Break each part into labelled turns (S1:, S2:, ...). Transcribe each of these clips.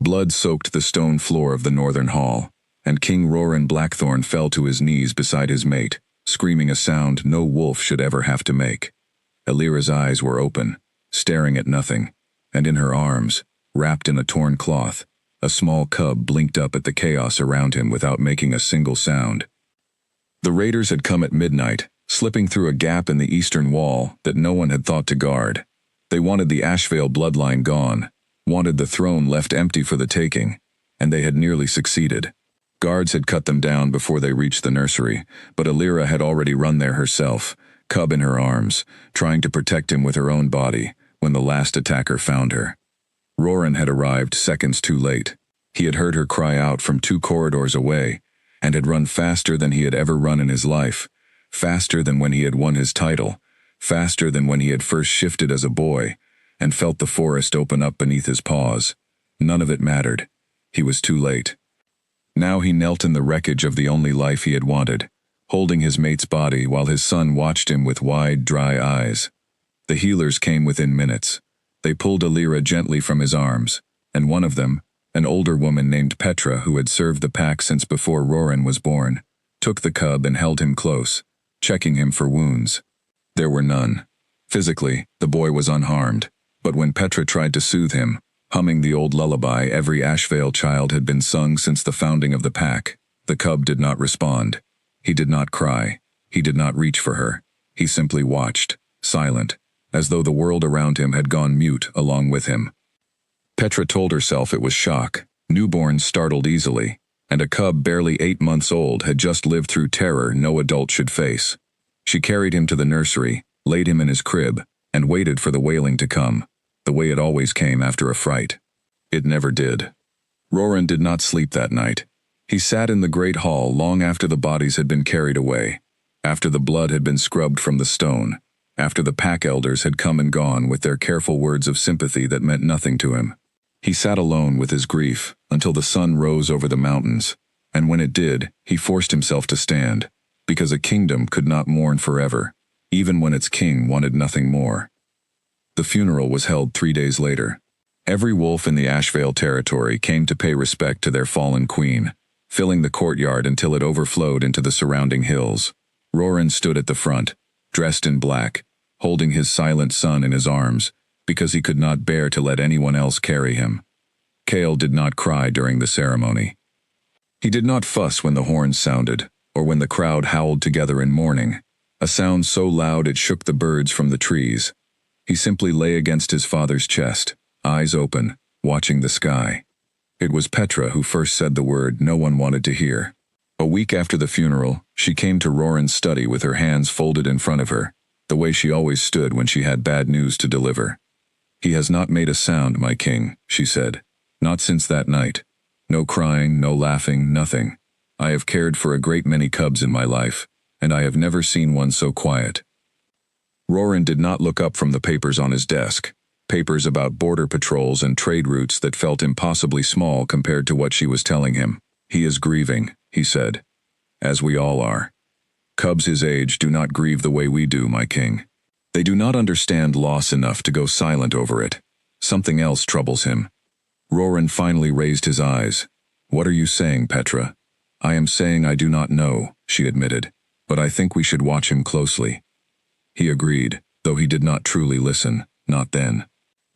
S1: Blood soaked the stone floor of the northern hall, and King Roran Blackthorn fell to his knees beside his mate, screaming a sound no wolf should ever have to make. Elira's eyes were open, staring at nothing, and in her arms, wrapped in a torn cloth, a small cub blinked up at the chaos around him without making a single sound. The raiders had come at midnight, slipping through a gap in the eastern wall that no one had thought to guard. They wanted the Ashvale bloodline gone, wanted the throne left empty for the taking, and they had nearly succeeded. Guards had cut them down before they reached the nursery, but Elira had already run there herself, cub in her arms, trying to protect him with her own body, when the last attacker found her. Roran had arrived seconds too late. He had heard her cry out from 2 corridors away, and had run faster than he had ever run in his life, faster than when he had won his title, faster than when he had first shifted as a boy, and felt the forest open up beneath his paws. None of it mattered. He was too late. Now he knelt in the wreckage of the only life he had wanted, holding his mate's body while his son watched him with wide, dry eyes. The healers came within minutes. They pulled Elira gently from his arms, and one of them, an older woman named Petra who had served the pack since before Roran was born, took the cub and held him close, checking him for wounds. There were none. Physically, the boy was unharmed, but when Petra tried to soothe him, humming the old lullaby every Ashvale child had been sung since the founding of the pack, the cub did not respond. He did not cry. He did not reach for her. He simply watched, silent, as though the world around him had gone mute along with him. Petra told herself it was shock. Newborns startled easily, and a cub barely 8 months old had just lived through terror no adult should face. She carried him to the nursery, laid him in his crib, and waited for the wailing to come, the way it always came after a fright. It never did. Roran did not sleep that night. He sat in the great hall long after the bodies had been carried away, after the blood had been scrubbed from the stone, after the pack elders had come and gone with their careful words of sympathy that meant nothing to him. He sat alone with his grief until the sun rose over the mountains, and when it did, he forced himself to stand, because a kingdom could not mourn forever, even when its king wanted nothing more. The funeral was held 3 days later. Every wolf in the Ashvale territory came to pay respect to their fallen queen, filling the courtyard until it overflowed into the surrounding hills. Roran stood at the front, dressed in black, holding his silent son in his arms, because he could not bear to let anyone else carry him. Chaol did not cry during the ceremony. He did not fuss when the horns sounded, or when the crowd howled together in mourning, a sound so loud it shook the birds from the trees. He simply lay against his father's chest, eyes open, watching the sky. It was Petra who first said the word no one wanted to hear. A week after the funeral, she came to Roran's study with her hands folded in front of her, the way she always stood when she had bad news to deliver. "He has not made a sound, my king," she said. "Not since that night. No crying, no laughing, nothing. I have cared for a great many cubs in my life, and I have never seen one so quiet." Roran did not look up from the papers on his desk, papers about border patrols and trade routes that felt impossibly small compared to what she was telling him. "He is grieving," he said, "as we all are. Cubs his age do not grieve the way we do, my king. They do not understand loss enough to go silent over it. Something else troubles him." Roran finally raised his eyes. "What are you saying, Petra?" "I am saying I do not know," she admitted, "but I think we should watch him closely." He agreed, though he did not truly listen, not then.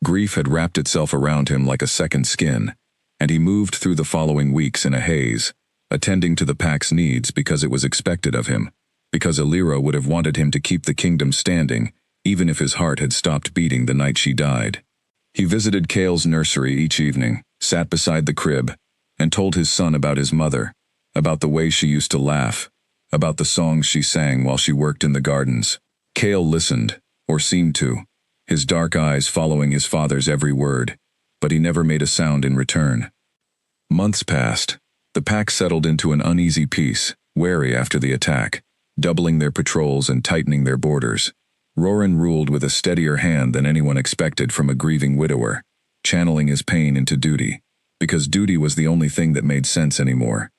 S1: Grief had wrapped itself around him like a second skin, and he moved through the following weeks in a haze, attending to the pack's needs because it was expected of him, because Elira would have wanted him to keep the kingdom standing, even if his heart had stopped beating the night she died. He visited Chaol's nursery each evening, sat beside the crib, and told his son about his mother, about the way she used to laugh, about the songs she sang while she worked in the gardens. Chaol listened, or seemed to, his dark eyes following his father's every word, but he never made a sound in return. Months passed. The pack settled into an uneasy peace, wary after the attack, doubling their patrols and tightening their borders. Roran ruled with a steadier hand than anyone expected from a grieving widower, channeling his pain into duty, because duty was the only thing that made sense anymore.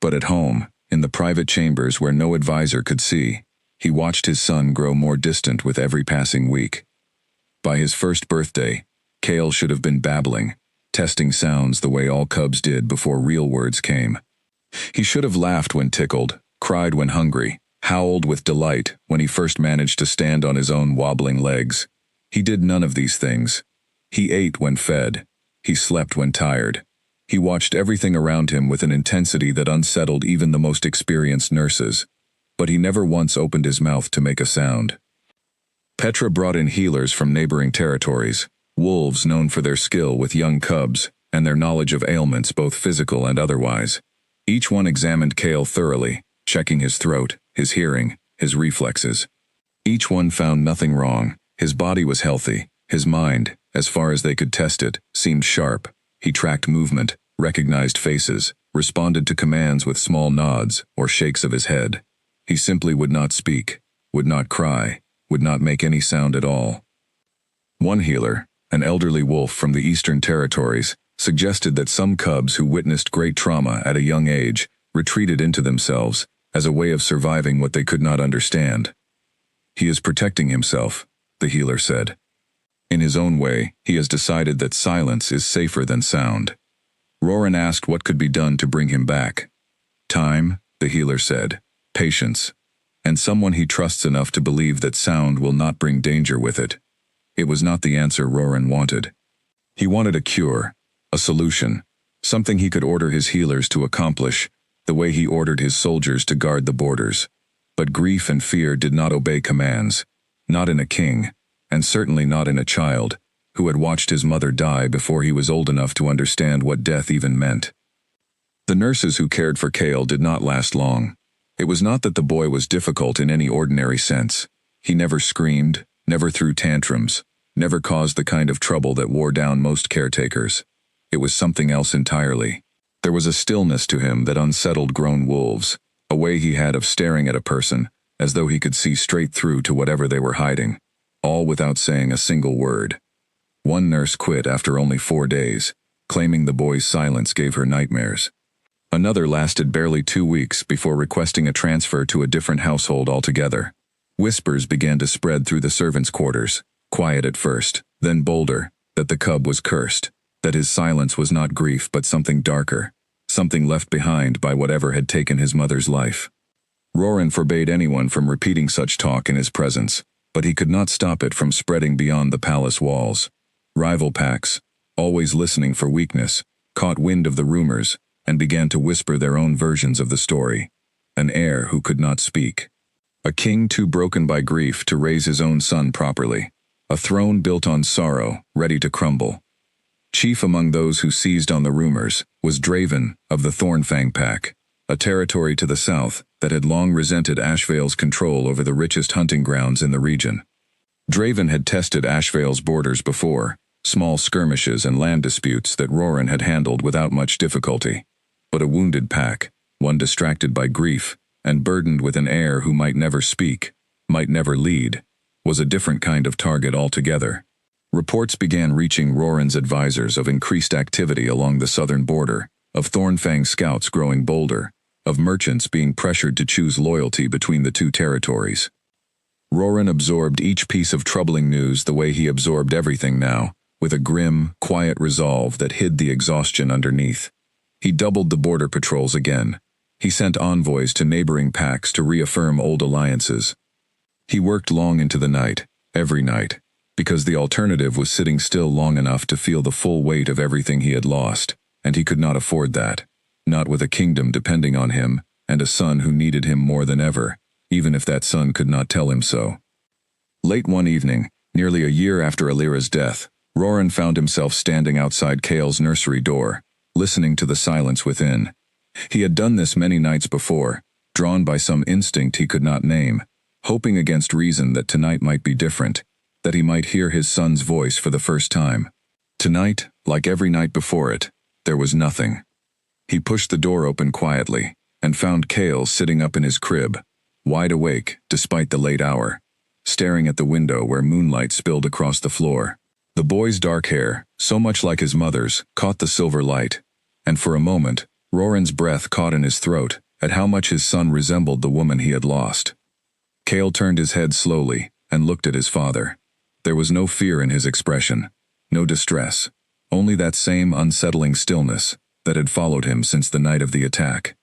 S1: But at home, in the private chambers where no advisor could see, he watched his son grow more distant with every passing week. By his first birthday, Chaol should have been babbling, testing sounds the way all cubs did before real words came. He should have laughed when tickled, cried when hungry, howled with delight when he first managed to stand on his own wobbling legs. He did none of these things. He ate when fed. He slept when tired. He watched everything around him with an intensity that unsettled even the most experienced nurses. But he never once opened his mouth to make a sound. Petra brought in healers from neighboring territories, wolves known for their skill with young cubs and their knowledge of ailments both physical and otherwise. Each one examined Kale thoroughly, checking his throat, his hearing, his reflexes. Each one found nothing wrong. His body was healthy. His mind, as far as they could test it, seemed sharp. He tracked movement, recognized faces, responded to commands with small nods or shakes of his head. He simply would not speak, would not cry, would not make any sound at all. One healer, an elderly wolf from the Eastern Territories, suggested that some cubs who witnessed great trauma at a young age retreated into themselves as a way of surviving what they could not understand. He is protecting himself, the healer said. In his own way, he has decided that silence is safer than sound. Roran asked what could be done to bring him back. Time, the healer said, patience, and someone he trusts enough to believe that sound will not bring danger with it. It was not the answer Roran wanted. He wanted a cure, a solution, something he could order his healers to accomplish, the way he ordered his soldiers to guard the borders. But grief and fear did not obey commands, not in a king, and certainly not in a child, who had watched his mother die before he was old enough to understand what death even meant. The nurses who cared for Kale did not last long. It was not that the boy was difficult in any ordinary sense. He never screamed, never threw tantrums, never caused the kind of trouble that wore down most caretakers. It was something else entirely. There was a stillness to him that unsettled grown wolves, a way he had of staring at a person, as though he could see straight through to whatever they were hiding, all without saying a single word. One nurse quit after only 4 days, claiming the boy's silence gave her nightmares. Another lasted barely 2 weeks before requesting a transfer to a different household altogether. Whispers began to spread through the servants' quarters, quiet at first, then bolder, that the cub was cursed, that his silence was not grief but something darker, something left behind by whatever had taken his mother's life. Roran forbade anyone from repeating such talk in his presence, but he could not stop it from spreading beyond the palace walls. Rival packs, always listening for weakness, caught wind of the rumors and began to whisper their own versions of the story. An heir who could not speak. A king too broken by grief to raise his own son properly. A throne built on sorrow, ready to crumble. Chief among those who seized on the rumors was Draven of the Thornfang Pack, a territory to the south that had long resented Ashvale's control over the richest hunting grounds in the region. Draven had tested Ashvale's borders before, small skirmishes and land disputes that Roran had handled without much difficulty. But a wounded pack, one distracted by grief and burdened with an heir who might never speak, might never lead, was a different kind of target altogether. Reports began reaching Roran's advisors of increased activity along the southern border, of Thornfang scouts growing bolder, of merchants being pressured to choose loyalty between the two territories. Roran absorbed each piece of troubling news the way he absorbed everything now, with a grim, quiet resolve that hid the exhaustion underneath. He doubled the border patrols again. He sent envoys to neighboring packs to reaffirm old alliances. He worked long into the night, every night, because the alternative was sitting still long enough to feel the full weight of everything he had lost, and he could not afford that, not with a kingdom depending on him, and a son who needed him more than ever, even if that son could not tell him so. Late one evening, nearly a year after Alira's death, Roran found himself standing outside Kale's nursery door, listening to the silence within. He had done this many nights before, drawn by some instinct he could not name, hoping against reason that tonight might be different, that he might hear his son's voice for the first time. Tonight, like every night before it, there was nothing. He pushed the door open quietly, and found Kale sitting up in his crib, wide awake despite the late hour, staring at the window where moonlight spilled across the floor. The boy's dark hair, so much like his mother's, caught the silver light, and for a moment, Roran's breath caught in his throat at how much his son resembled the woman he had lost. Kale turned his head slowly and looked at his father. There was no fear in his expression, no distress, only that same unsettling stillness that had followed him since the night of the attack.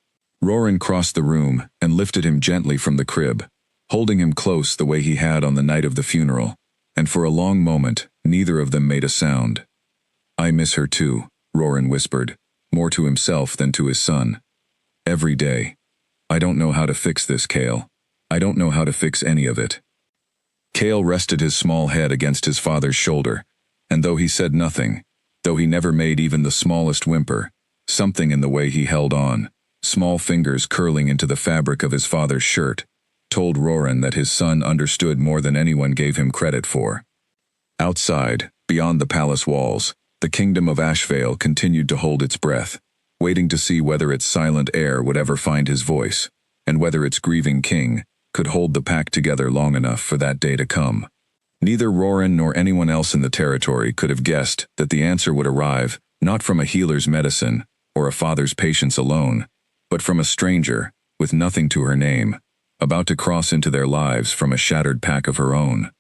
S1: Roran crossed the room and lifted him gently from the crib, holding him close the way he had on the night of the funeral, and for a long moment, neither of them made a sound. "I miss her too," Roran whispered, more to himself than to his son. "Every day. I don't know how to fix this, Cale. I don't know how to fix any of it." Cale rested his small head against his father's shoulder, and though he said nothing, though he never made even the smallest whimper, something in the way he held on, small fingers curling into the fabric of his father's shirt, told Roran that his son understood more than anyone gave him credit for. Outside, beyond the palace walls, the kingdom of Ashvale continued to hold its breath, waiting to see whether its silent heir would ever find his voice, and whether its grieving king could hold the pack together long enough for that day to come. Neither Roran nor anyone else in the territory could have guessed that the answer would arrive not from a healer's medicine or a father's patience alone, but from a stranger, with nothing to her name, about to cross into their lives from a shattered pack of her own.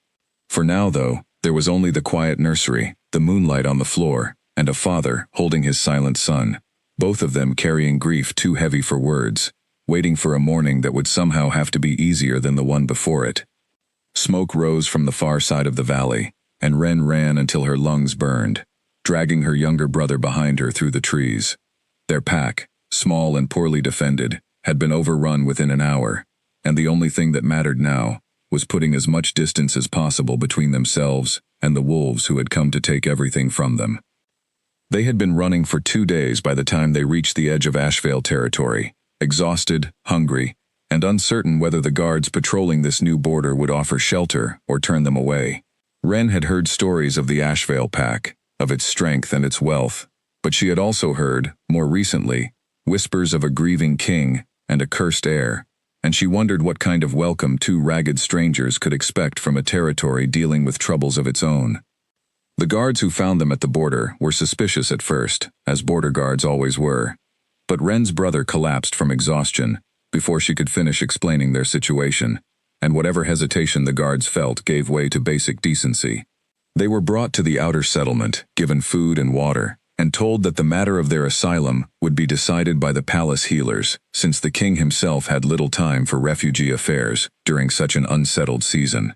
S1: For now, though, there was only the quiet nursery, the moonlight on the floor, and a father holding his silent son, both of them carrying grief too heavy for words, waiting for a morning that would somehow have to be easier than the one before it. Smoke rose from the far side of the valley, and Wren ran until her lungs burned, dragging her younger brother behind her through the trees. Their pack, small and poorly defended, had been overrun within an hour, and the only thing that mattered now was putting as much distance as possible between themselves and the wolves who had come to take everything from them. They had been running for 2 days by the time they reached the edge of Ashvale territory, exhausted, hungry, and uncertain whether the guards patrolling this new border would offer shelter or turn them away. Wren had heard stories of the Ashvale pack, of its strength and its wealth, but she had also heard, more recently, whispers of a grieving king and a cursed heir, and she wondered what kind of welcome 2 ragged strangers could expect from a territory dealing with troubles of its own. The guards who found them at the border were suspicious at first, as border guards always were, but Wren's brother collapsed from exhaustion before she could finish explaining their situation, and whatever hesitation the guards felt gave way to basic decency. They were brought to the outer settlement, given food and water, and told that the matter of their asylum would be decided by the palace healers, since the king himself had little time for refugee affairs during such an unsettled season.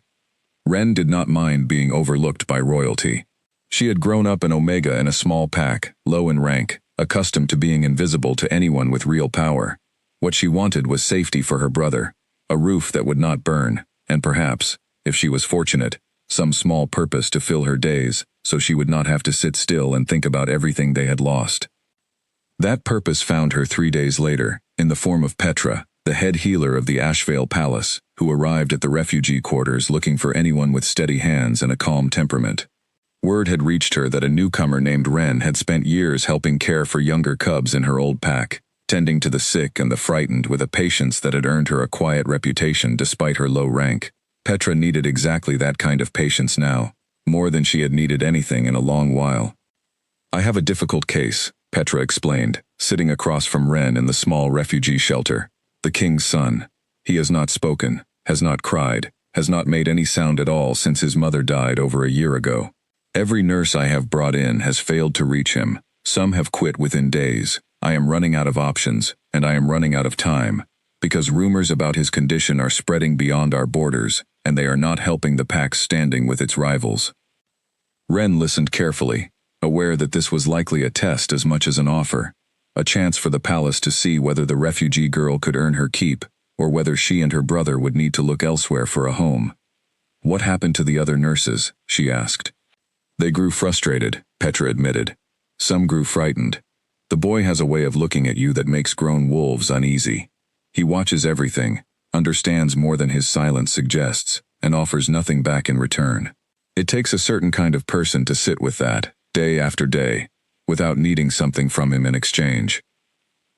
S1: Wren did not mind being overlooked by royalty. She had grown up an Omega in a small pack, low in rank, accustomed to being invisible to anyone with real power. What she wanted was safety for her brother, a roof that would not burn, and perhaps, if she was fortunate, some small purpose to fill her days, so she would not have to sit still and think about everything they had lost. That purpose found her 3 days later, in the form of Petra, the head healer of the Ashvale Palace, who arrived at the refugee quarters looking for anyone with steady hands and a calm temperament. Word had reached her that a newcomer named Wren had spent years helping care for younger cubs in her old pack, tending to the sick and the frightened with a patience that had earned her a quiet reputation despite her low rank. Petra needed exactly that kind of patience now, more than she had needed anything in a long while. "I have a difficult case," Petra explained, sitting across from Wren in the small refugee shelter. "The king's son. He has not spoken, has not cried, has not made any sound at all since his mother died over a year ago. Every nurse I have brought in has failed to reach him. Some have quit within days. I am running out of options, and I am running out of time, because rumors about his condition are spreading beyond our borders, and they are not helping the pack's standing with its rivals." Wren listened carefully, aware that this was likely a test as much as an offer, a chance for the palace to see whether the refugee girl could earn her keep, or whether she and her brother would need to look elsewhere for a home. "What happened to the other nurses?" she asked. "They grew frustrated," Petra admitted. "Some grew frightened. The boy has a way of looking at you that makes grown wolves uneasy. He watches everything, understands more than his silence suggests, and offers nothing back in return. It takes a certain kind of person to sit with that, day after day, without needing something from him in exchange."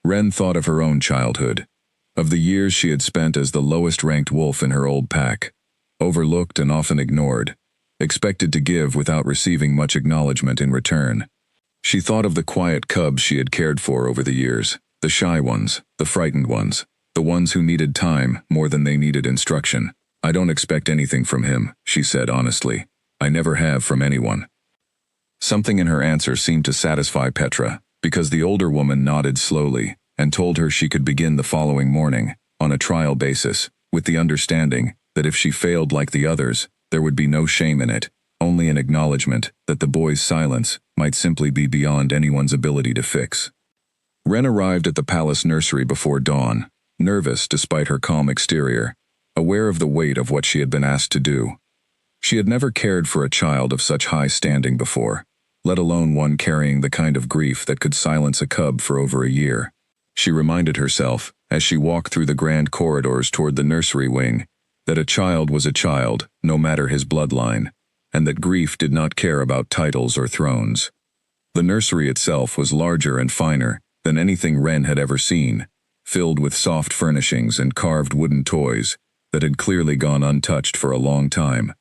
S1: Wren thought of her own childhood, of the years she had spent as the lowest-ranked wolf in her old pack, overlooked and often ignored, expected to give without receiving much acknowledgement in return. She thought of the quiet cubs she had cared for over the years, the shy ones, the frightened ones, the ones who needed time more than they needed instruction. "I don't expect anything from him," she said honestly. "I never have from anyone." Something in her answer seemed to satisfy Petra, because the older woman nodded slowly and told her she could begin the following morning, on a trial basis, with the understanding that if she failed like the others, there would be no shame in it, only an acknowledgement that the boy's silence might simply be beyond anyone's ability to fix. Wren arrived at the palace nursery before dawn, nervous despite her calm exterior, aware of the weight of what she had been asked to do. She had never cared for a child of such high standing before, let alone one carrying the kind of grief that could silence a cub for over a year. She reminded herself, as she walked through the grand corridors toward the nursery wing, that a child was a child, no matter his bloodline, and that grief did not care about titles or thrones. The nursery itself was larger and finer than anything Wren had ever seen, filled with soft furnishings and carved wooden toys that had clearly gone untouched for a long time.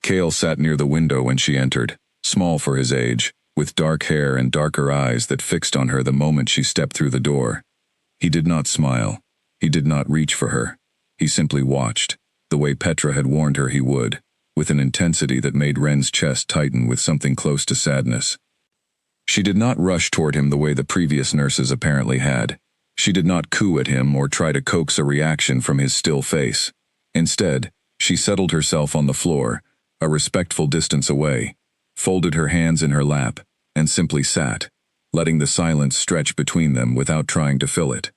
S1: Cale sat near the window when she entered, small for his age, with dark hair and darker eyes that fixed on her the moment she stepped through the door. He did not smile. He did not reach for her. He simply watched, the way Petra had warned her he would, with an intensity that made Wren's chest tighten with something close to sadness. She did not rush toward him the way the previous nurses apparently had. She did not coo at him or try to coax a reaction from his still face. Instead, she settled herself on the floor, a respectful distance away, folded her hands in her lap, and simply sat, letting the silence stretch between them without trying to fill it.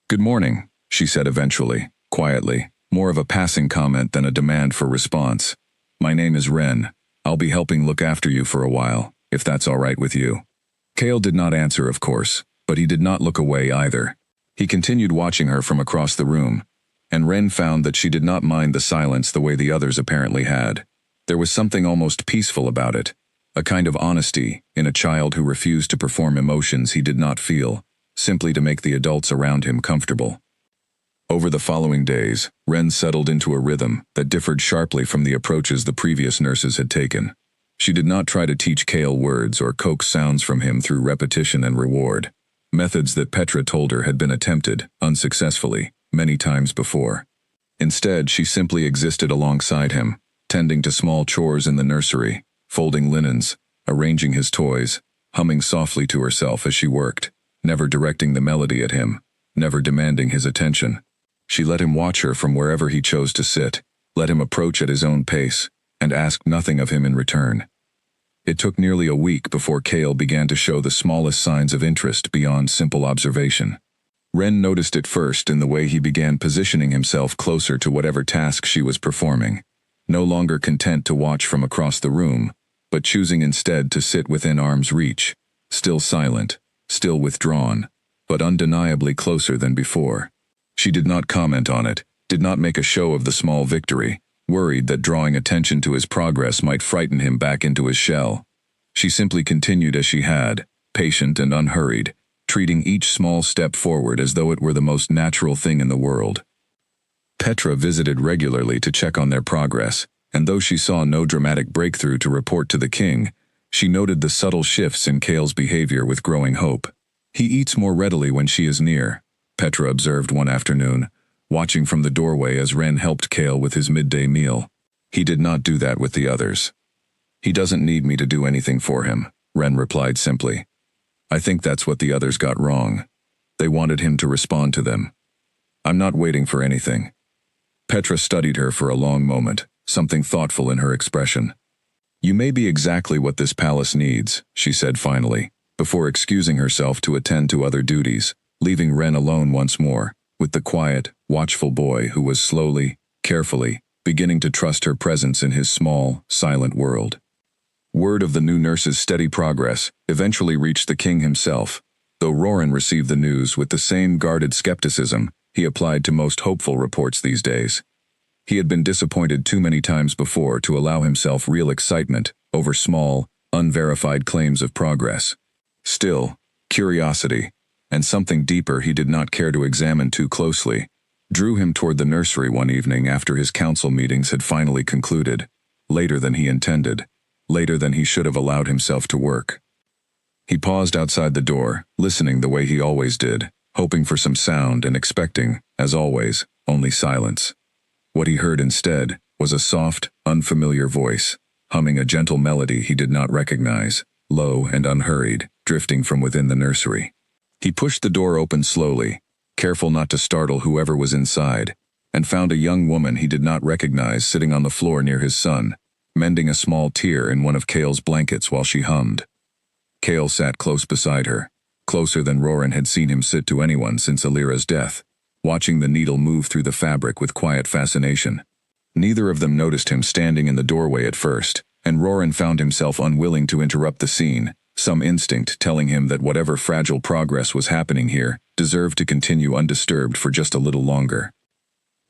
S1: "Good morning," she said eventually, quietly, more of a passing comment than a demand for response. "My name is Wren. I'll be helping look after you for a while, if that's all right with you." Cale did not answer, of course, but he did not look away either. He continued watching her from across the room, and Wren found that she did not mind the silence the way the others apparently had. There was something almost peaceful about it, a kind of honesty in a child who refused to perform emotions he did not feel, simply to make the adults around him comfortable. Over the following days, Wren settled into a rhythm that differed sharply from the approaches the previous nurses had taken. She did not try to teach Cale words or coax sounds from him through repetition and reward, methods that Petra told her had been attempted, unsuccessfully, many times before. Instead, she simply existed alongside him, tending to small chores in the nursery, folding linens, arranging his toys, humming softly to herself as she worked, never directing the melody at him, never demanding his attention. She let him watch her from wherever he chose to sit, let him approach at his own pace, and asked nothing of him in return. It took nearly a week before Cale began to show the smallest signs of interest beyond simple observation. Wren noticed it first in the way he began positioning himself closer to whatever task she was performing, no longer content to watch from across the room, but choosing instead to sit within arm's reach, still silent, still withdrawn, but undeniably closer than before. She did not comment on it, did not make a show of the small victory, worried that drawing attention to his progress might frighten him back into his shell. She simply continued as she had, patient and unhurried, treating each small step forward as though it were the most natural thing in the world. Petra visited regularly to check on their progress, and though she saw no dramatic breakthrough to report to the king, she noted the subtle shifts in Cale's behavior with growing hope. "He eats more readily when she is near," Petra observed one afternoon, watching from the doorway as Wren helped Cale with his midday meal. "He did not do that with the others." "He doesn't need me to do anything for him," Wren replied simply. "I think that's what the others got wrong. They wanted him to respond to them. I'm not waiting for anything." Petra studied her for a long moment, something thoughtful in her expression. "You may be exactly what this palace needs," she said finally, before excusing herself to attend to other duties, leaving Wren alone once more, with the quiet, watchful boy who was slowly, carefully, beginning to trust her presence in his small, silent world. Word of the new nurse's steady progress eventually reached the king himself. Though Roran received the news with the same guarded skepticism he applied to most hopeful reports these days. He had been disappointed too many times before to allow himself real excitement over small, unverified claims of progress. Still, curiosity, and something deeper he did not care to examine too closely, drew him toward the nursery one evening after his council meetings had finally concluded, later than he intended, later than he should have allowed himself to work. He paused outside the door, listening the way he always did, hoping for some sound and expecting, as always, only silence. What he heard instead was a soft, unfamiliar voice, humming a gentle melody he did not recognize, low and unhurried, drifting from within the nursery. He pushed the door open slowly, careful not to startle whoever was inside, and found a young woman he did not recognize sitting on the floor near his son, mending a small tear in one of Cale's blankets while she hummed. Cale sat close beside her, closer than Roran had seen him sit to anyone since Alira's death, watching the needle move through the fabric with quiet fascination. Neither of them noticed him standing in the doorway at first, and Roran found himself unwilling to interrupt the scene, some instinct telling him that whatever fragile progress was happening here deserved to continue undisturbed for just a little longer.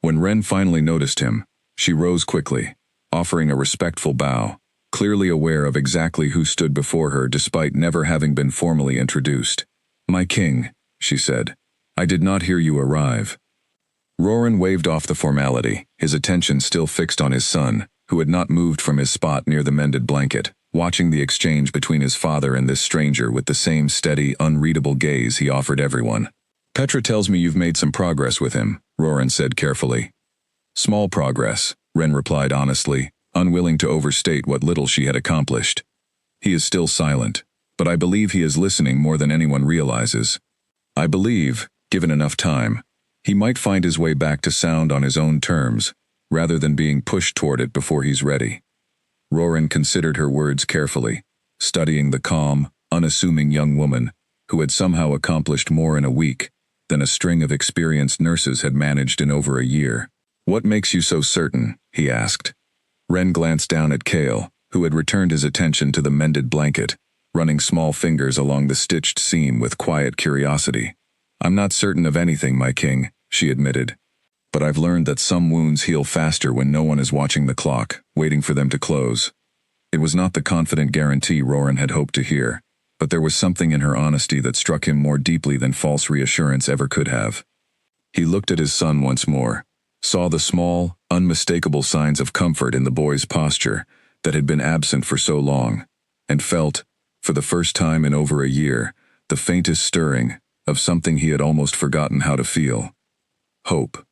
S1: When Ren finally noticed him, she rose quickly, offering a respectful bow, clearly aware of exactly who stood before her despite never having been formally introduced. "My king," she said, "I did not hear you arrive." Roran waved off the formality, his attention still fixed on his son, who had not moved from his spot near the mended blanket, watching the exchange between his father and this stranger with the same steady, unreadable gaze he offered everyone. "Petra tells me you've made some progress with him," Roran said carefully. "Small progress," Ren replied honestly, unwilling to overstate what little she had accomplished. "He is still silent, but I believe he is listening more than anyone realizes. I believe, given enough time, he might find his way back to sound on his own terms, rather than being pushed toward it before he's ready." Roran considered her words carefully, studying the calm, unassuming young woman who had somehow accomplished more in a week than a string of experienced nurses had managed in over a year. "What makes you so certain?" he asked. Ren glanced down at Cale, who had returned his attention to the mended blanket, running small fingers along the stitched seam with quiet curiosity. "I'm not certain of anything, my king," she admitted. "But I've learned that some wounds heal faster when no one is watching the clock, waiting for them to close." It was not the confident guarantee Roran had hoped to hear, but there was something in her honesty that struck him more deeply than false reassurance ever could have. He looked at his son once more, saw the small, unmistakable signs of comfort in the boy's posture that had been absent for so long, and felt, for the first time in over a year, the faintest stirring of something he had almost forgotten how to feel. Hope.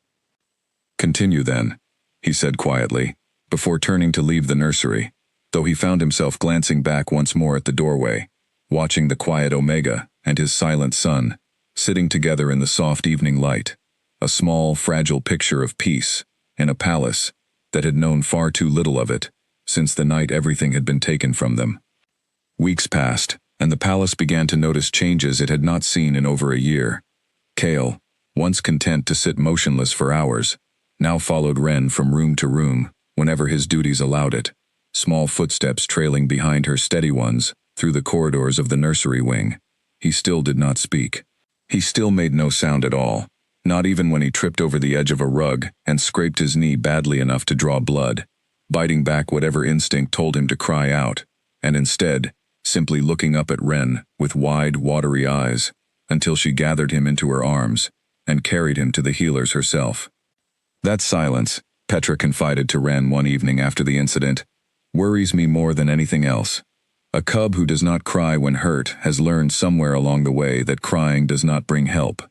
S1: "Continue then," he said quietly, before turning to leave the nursery, though he found himself glancing back once more at the doorway, watching the quiet Omega and his silent son, sitting together in the soft evening light, a small, fragile picture of peace in a palace that had known far too little of it since the night everything had been taken from them. Weeks passed, and the palace began to notice changes it had not seen in over a year. Cale, once content to sit motionless for hours, now followed Ren from room to room whenever his duties allowed it, small footsteps trailing behind her steady ones through the corridors of the nursery wing. He still did not speak. He still made no sound at all, not even when he tripped over the edge of a rug and scraped his knee badly enough to draw blood, biting back whatever instinct told him to cry out, and instead, simply looking up at Ren with wide, watery eyes, until she gathered him into her arms and carried him to the healers herself. "That silence," Petra confided to Ren one evening after the incident, "worries me more than anything else. A cub who does not cry when hurt has learned somewhere along the way that crying does not bring help.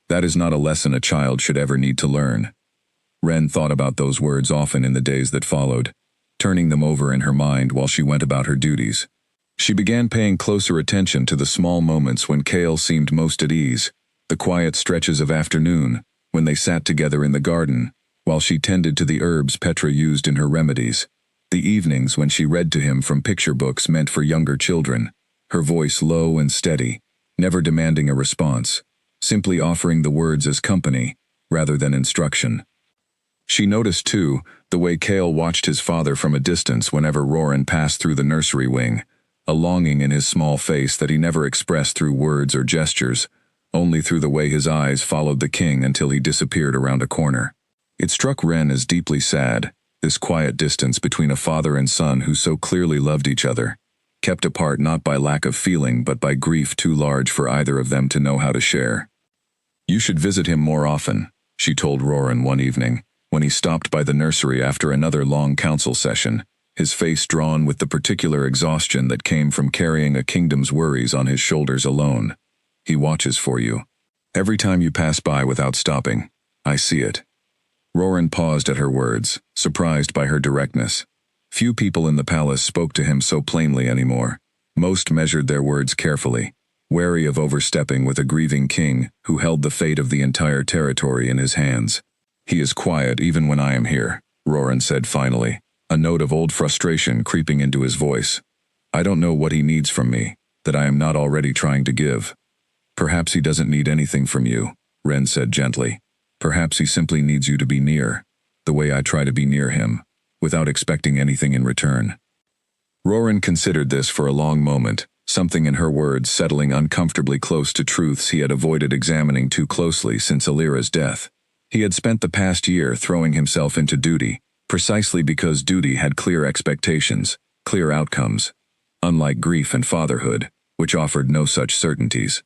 S1: That is not a lesson a child should ever need to learn." Ren thought about those words often in the days that followed, turning them over in her mind while she went about her duties. She began paying closer attention to the small moments when Cale seemed most at ease, the quiet stretches of afternoon, when they sat together in the garden, while she tended to the herbs Petra used in her remedies, the evenings when she read to him from picture books meant for younger children, her voice low and steady, never demanding a response, simply offering the words as company, rather than instruction. She noticed, too, the way Cale watched his father from a distance whenever Roran passed through the nursery wing, a longing in his small face that he never expressed through words or gestures, only through the way his eyes followed the king until he disappeared around a corner. It struck Ren as deeply sad, this quiet distance between a father and son who so clearly loved each other, kept apart not by lack of feeling but by grief too large for either of them to know how to share. "You should visit him more often," she told Roran one evening, when he stopped by the nursery after another long council session, his face drawn with the particular exhaustion that came from carrying a kingdom's worries on his shoulders alone. "He watches for you. Every time you pass by without stopping, I see it." Roran paused at her words, surprised by her directness. Few people in the palace spoke to him so plainly anymore. Most measured their words carefully, wary of overstepping with a grieving king who held the fate of the entire territory in his hands. "He is quiet even when I am here," Roran said finally, a note of old frustration creeping into his voice. "I don't know what he needs from me, that I am not already trying to give." "Perhaps he doesn't need anything from you," Ren said gently. "Perhaps he simply needs you to be near, the way I try to be near him, without expecting anything in return." Roran considered this for a long moment, something in her words settling uncomfortably close to truths he had avoided examining too closely since Alira's death. He had spent the past year throwing himself into duty, precisely because duty had clear expectations, clear outcomes, unlike grief and fatherhood, which offered no such certainties.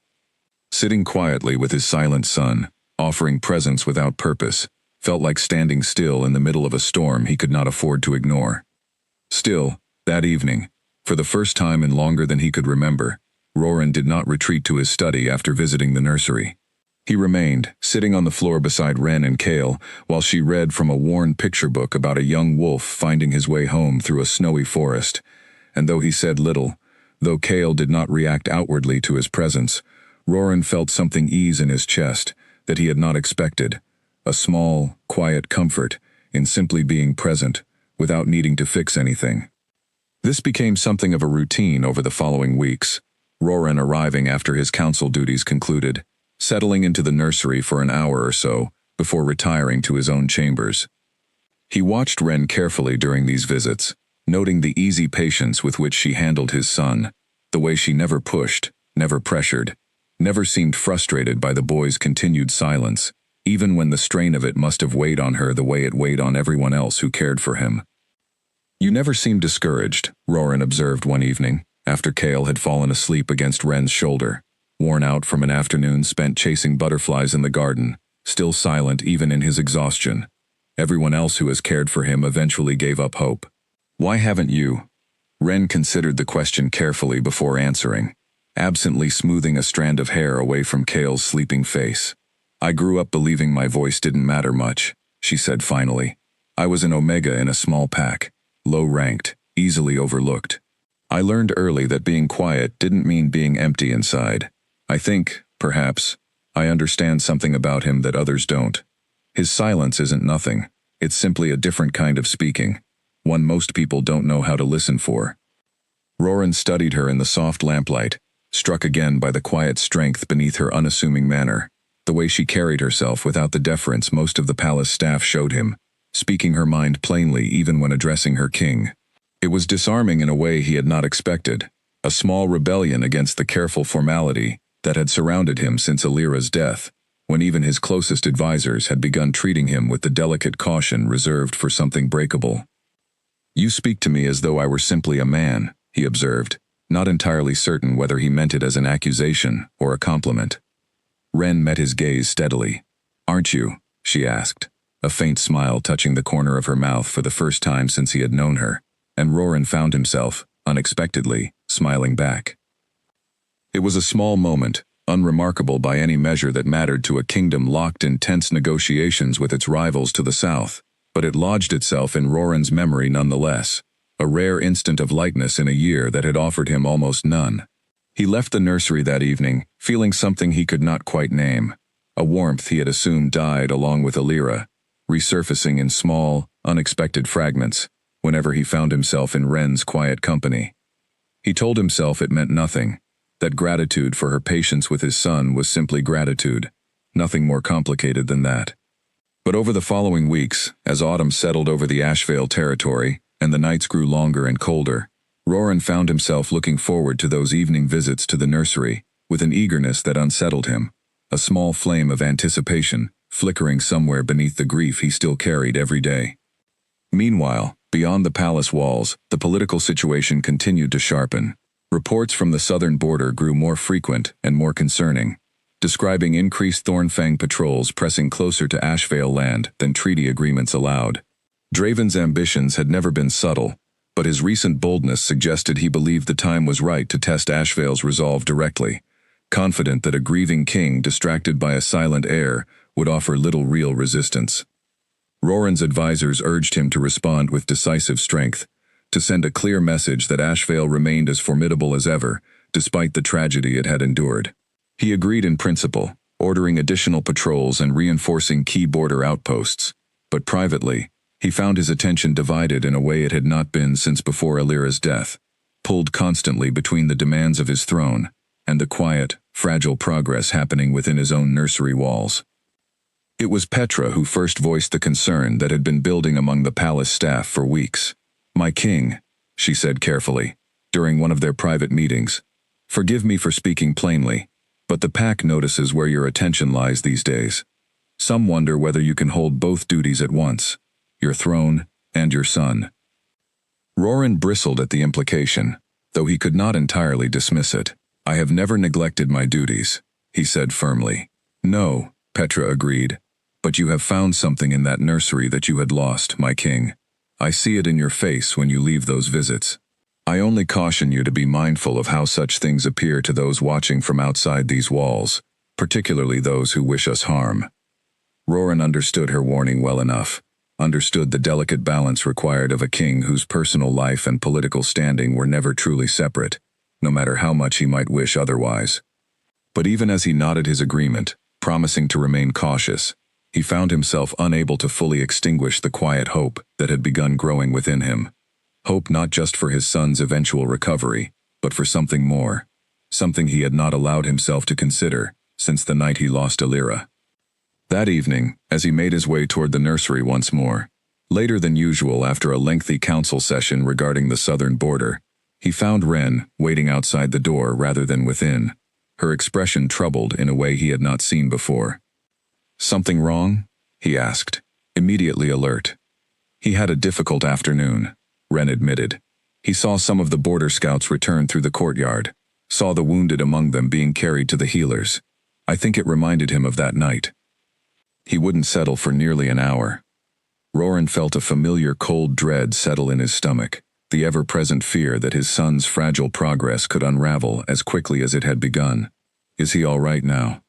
S1: Sitting quietly with his silent son, offering presents without purpose, felt like standing still in the middle of a storm he could not afford to ignore. Still, that evening, for the first time in longer than he could remember, Roran did not retreat to his study after visiting the nursery. He remained, sitting on the floor beside Ren and Kale, while she read from a worn picture book about a young wolf finding his way home through a snowy forest. And though he said little, though Kale did not react outwardly to his presence, Roran felt something ease in his chest that he had not expected, a small, quiet comfort in simply being present, without needing to fix anything. This became something of a routine over the following weeks, Roran arriving after his council duties concluded, settling into the nursery for an hour or so, before retiring to his own chambers. He watched Ren carefully during these visits, noting the easy patience with which she handled his son, the way she never pushed, never pressured, never seemed frustrated by the boy's continued silence, even when the strain of it must have weighed on her the way it weighed on everyone else who cared for him. "You never seem discouraged," Roran observed one evening, after Kale had fallen asleep against Ren's shoulder, worn out from an afternoon spent chasing butterflies in the garden, still silent even in his exhaustion. Everyone else who has cared for him eventually gave up hope. "Why haven't you?" Ren considered the question carefully before answering, absently smoothing a strand of hair away from Kale's sleeping face. "I grew up believing my voice didn't matter much," she said finally. "I was an Omega in a small pack, low-ranked, easily overlooked. I learned early that being quiet didn't mean being empty inside. I think, perhaps, I understand something about him that others don't. His silence isn't nothing, it's simply a different kind of speaking, one most people don't know how to listen for." Roran studied her in the soft lamplight, struck again by the quiet strength beneath her unassuming manner, the way she carried herself without the deference most of the palace staff showed him, speaking her mind plainly even when addressing her king. It was disarming in a way he had not expected, a small rebellion against the careful formality that had surrounded him since Alira's death, when even his closest advisors had begun treating him with the delicate caution reserved for something breakable. "You speak to me as though I were simply a man," he observed, not entirely certain whether he meant it as an accusation or a compliment. Ren met his gaze steadily. "Aren't you?" she asked, a faint smile touching the corner of her mouth for the first time since he had known her, and Roran found himself, unexpectedly, smiling back. It was a small moment, unremarkable by any measure that mattered to a kingdom locked in tense negotiations with its rivals to the south, but it lodged itself in Roran's memory nonetheless, a rare instant of lightness in a year that had offered him almost none. He left the nursery that evening, feeling something he could not quite name, a warmth he had assumed died along with Alira, resurfacing in small, unexpected fragments, whenever he found himself in Ren's quiet company. He told himself it meant nothing, that gratitude for her patience with his son was simply gratitude, nothing more complicated than that. But over the following weeks, as autumn settled over the Ashvale territory, and the nights grew longer and colder, Roran found himself looking forward to those evening visits to the nursery, with an eagerness that unsettled him, a small flame of anticipation, flickering somewhere beneath the grief he still carried every day. Meanwhile, beyond the palace walls, the political situation continued to sharpen. Reports from the southern border grew more frequent and more concerning, describing increased Thornfang patrols pressing closer to Ashvale land than treaty agreements allowed. Draven's ambitions had never been subtle, but his recent boldness suggested he believed the time was right to test Ashvale's resolve directly, confident that a grieving king distracted by a silent heir would offer little real resistance. Roran's advisors urged him to respond with decisive strength, to send a clear message that Ashvale remained as formidable as ever, despite the tragedy it had endured. He agreed in principle, ordering additional patrols and reinforcing key border outposts, but privately, he found his attention divided in a way it had not been since before Alira's death, pulled constantly between the demands of his throne and the quiet, fragile progress happening within his own nursery walls. It was Petra who first voiced the concern that had been building among the palace staff for weeks. "My king," she said carefully, during one of their private meetings, "forgive me for speaking plainly, but the pack notices where your attention lies these days. Some wonder whether you can hold both duties at once, your throne and your son." Roran bristled at the implication, though he could not entirely dismiss it. "I have never neglected my duties," he said firmly. "No," Petra agreed, "but you have found something in that nursery that you had lost, my king. I see it in your face when you leave those visits. I only caution you to be mindful of how such things appear to those watching from outside these walls, particularly those who wish us harm." Roran understood her warning well enough, understood the delicate balance required of a king whose personal life and political standing were never truly separate, no matter how much he might wish otherwise. But even as he nodded his agreement, promising to remain cautious, he found himself unable to fully extinguish the quiet hope that had begun growing within him. Hope not just for his son's eventual recovery, but for something more, something he had not allowed himself to consider since the night he lost Alira. That evening, as he made his way toward the nursery once more, later than usual after a lengthy council session regarding the southern border, he found Wren waiting outside the door rather than within, her expression troubled in a way he had not seen before. "Something wrong?" he asked, immediately alert. He had a difficult afternoon, Wren admitted. He saw some of the border scouts return through the courtyard, saw the wounded among them being carried to the healers. I think it reminded him of that night. He wouldn't settle for nearly an hour. Roran felt a familiar cold dread settle in his stomach, the ever-present fear that his son's fragile progress could unravel as quickly as it had begun. "Is he all right now?"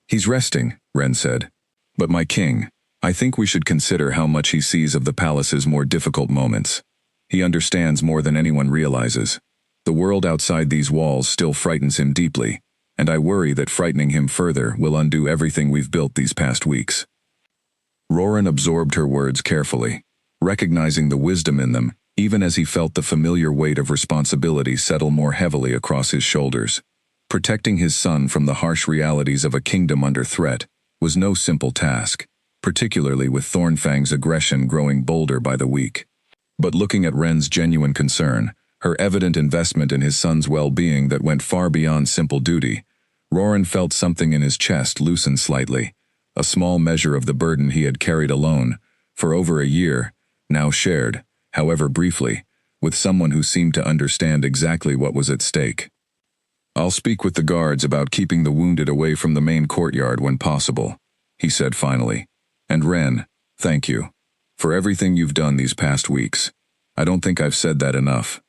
S1: "He's resting," Wren said. "But my king, I think we should consider how much he sees of the palace's more difficult moments. He understands more than anyone realizes. The world outside these walls still frightens him deeply, and I worry that frightening him further will undo everything we've built these past weeks." Roran absorbed her words carefully, recognizing the wisdom in them, even as he felt the familiar weight of responsibility settle more heavily across his shoulders. Protecting his son from the harsh realities of a kingdom under threat was no simple task, particularly with Thornfang's aggression growing bolder by the week. But looking at Wren's genuine concern, her evident investment in his son's well-being that went far beyond simple duty, Roran felt something in his chest loosen slightly, a small measure of the burden he had carried alone, for over a year, now shared, however briefly, with someone who seemed to understand exactly what was at stake. "I'll speak with the guards about keeping the wounded away from the main courtyard when possible," he said finally. "And Wren, thank you for everything you've done these past weeks. I don't think I've said that enough."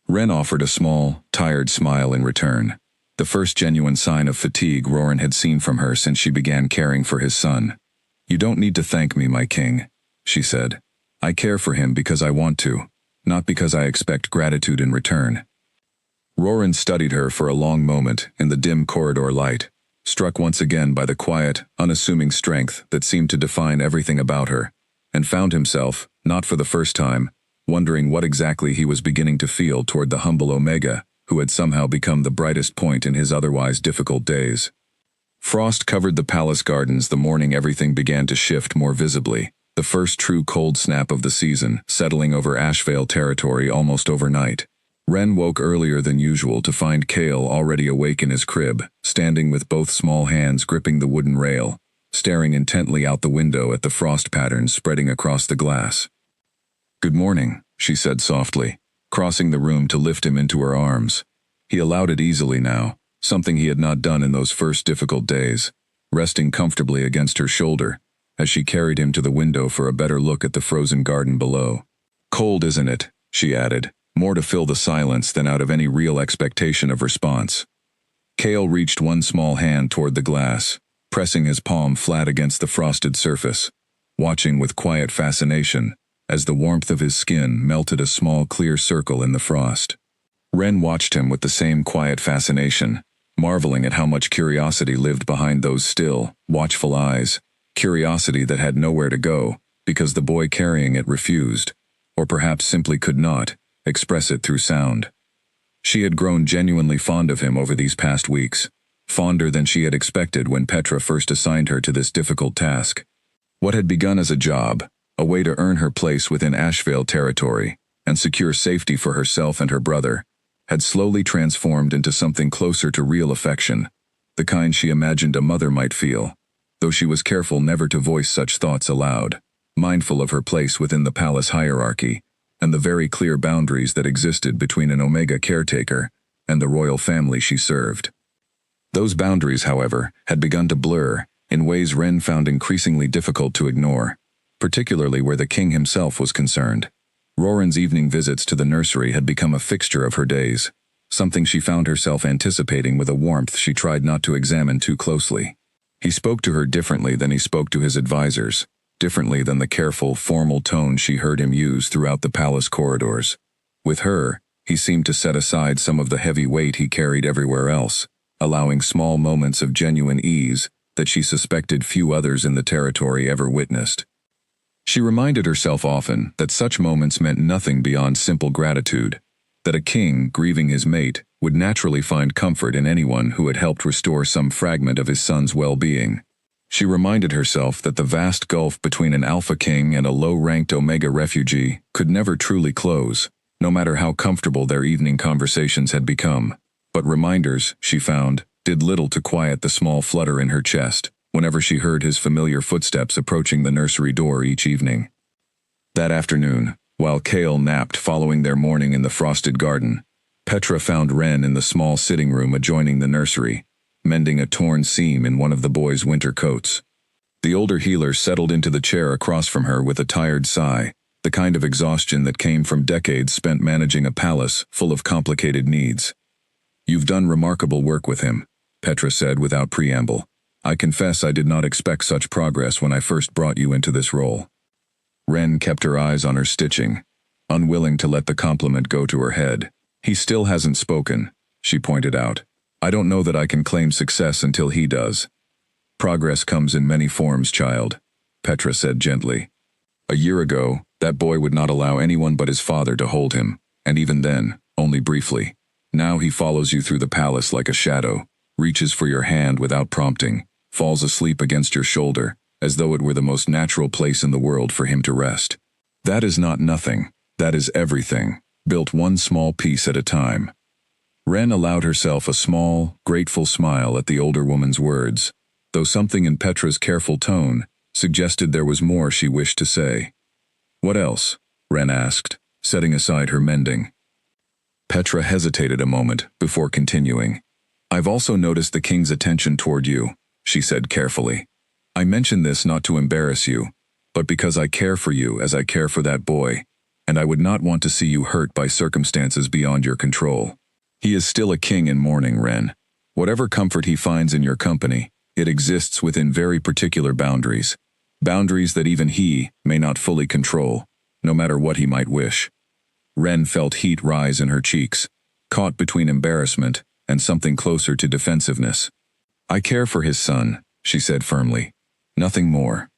S1: Wren offered a small, tired smile in return, the first genuine sign of fatigue Roran had seen from her since she began caring for his son. "You don't need to thank me, my king," she said. "I care for him because I want to, not because I expect gratitude in return." Roran studied her for a long moment in the dim corridor light, struck once again by the quiet, unassuming strength that seemed to define everything about her, and found himself, not for the first time, wondering what exactly he was beginning to feel toward the humble Omega, who had somehow become the brightest point in his otherwise difficult days. Frost covered the palace gardens the morning everything began to shift more visibly, the first true cold snap of the season, settling over Ashvale territory almost overnight. Wren woke earlier than usual to find Kale already awake in his crib, standing with both small hands gripping the wooden rail, staring intently out the window at the frost patterns spreading across the glass. "Good morning," she said softly, crossing the room to lift him into her arms. He allowed it easily now, something he had not done in those first difficult days, resting comfortably against her shoulder as she carried him to the window for a better look at the frozen garden below. "Cold, isn't it?" she added, more to fill the silence than out of any real expectation of response. Kale reached one small hand toward the glass, pressing his palm flat against the frosted surface, watching with quiet fascination as the warmth of his skin melted a small clear circle in the frost. Ren watched him with the same quiet fascination, marveling at how much curiosity lived behind those still, watchful eyes, curiosity that had nowhere to go, because the boy carrying it refused, or perhaps simply could not, express it through sound. She had grown genuinely fond of him over these past weeks, fonder than she had expected when Petra first assigned her to this difficult task. What had begun as a job, a way to earn her place within Ashvale territory and secure safety for herself and her brother, had slowly transformed into something closer to real affection, the kind she imagined a mother might feel, though she was careful never to voice such thoughts aloud, mindful of her place within the palace hierarchy and the very clear boundaries that existed between an Omega caretaker and the royal family she served. Those boundaries, however, had begun to blur in ways Ren found increasingly difficult to ignore, particularly where the king himself was concerned. Roran's evening visits to the nursery had become a fixture of her days, something she found herself anticipating with a warmth she tried not to examine too closely. He spoke to her differently than he spoke to his advisors, differently than the careful, formal tone she heard him use throughout the palace corridors. With her, he seemed to set aside some of the heavy weight he carried everywhere else, allowing small moments of genuine ease that she suspected few others in the territory ever witnessed. She reminded herself often that such moments meant nothing beyond simple gratitude, that a king, grieving his mate, would naturally find comfort in anyone who had helped restore some fragment of his son's well-being. She reminded herself that the vast gulf between an Alpha King and a low-ranked Omega refugee could never truly close, no matter how comfortable their evening conversations had become. But reminders, she found, did little to quiet the small flutter in her chest whenever she heard his familiar footsteps approaching the nursery door each evening. That afternoon, while Kale napped following their morning in the frosted garden, Petra found Ren in the small sitting room adjoining the nursery, mending a torn seam in one of the boy's winter coats. The older healer settled into the chair across from her with a tired sigh, the kind of exhaustion that came from decades spent managing a palace full of complicated needs. "You've done remarkable work with him," Petra said without preamble. "I confess I did not expect such progress when I first brought you into this role." Ren kept her eyes on her stitching, unwilling to let the compliment go to her head. "He still hasn't spoken," she pointed out. "I don't know that I can claim success until he does." "Progress comes in many forms, child," Petra said gently. "A year ago, that boy would not allow anyone but his father to hold him, and even then, only briefly. Now he follows you through the palace like a shadow, reaches for your hand without prompting, falls asleep against your shoulder, as though it were the most natural place in the world for him to rest. That is not nothing, that is everything, built one small piece at a time." Ren allowed herself a small, grateful smile at the older woman's words, though something in Petra's careful tone suggested there was more she wished to say. "What else?" Ren asked, setting aside her mending. Petra hesitated a moment before continuing. "I've also noticed the king's attention toward you," she said carefully. "I mention this not to embarrass you, but because I care for you as I care for that boy, and I would not want to see you hurt by circumstances beyond your control. He is still a king in mourning, Ren. Whatever comfort he finds in your company, it exists within very particular boundaries, boundaries that even he may not fully control, no matter what he might wish." Ren felt heat rise in her cheeks, caught between embarrassment and something closer to defensiveness. "I care for his son," she said firmly. "Nothing more."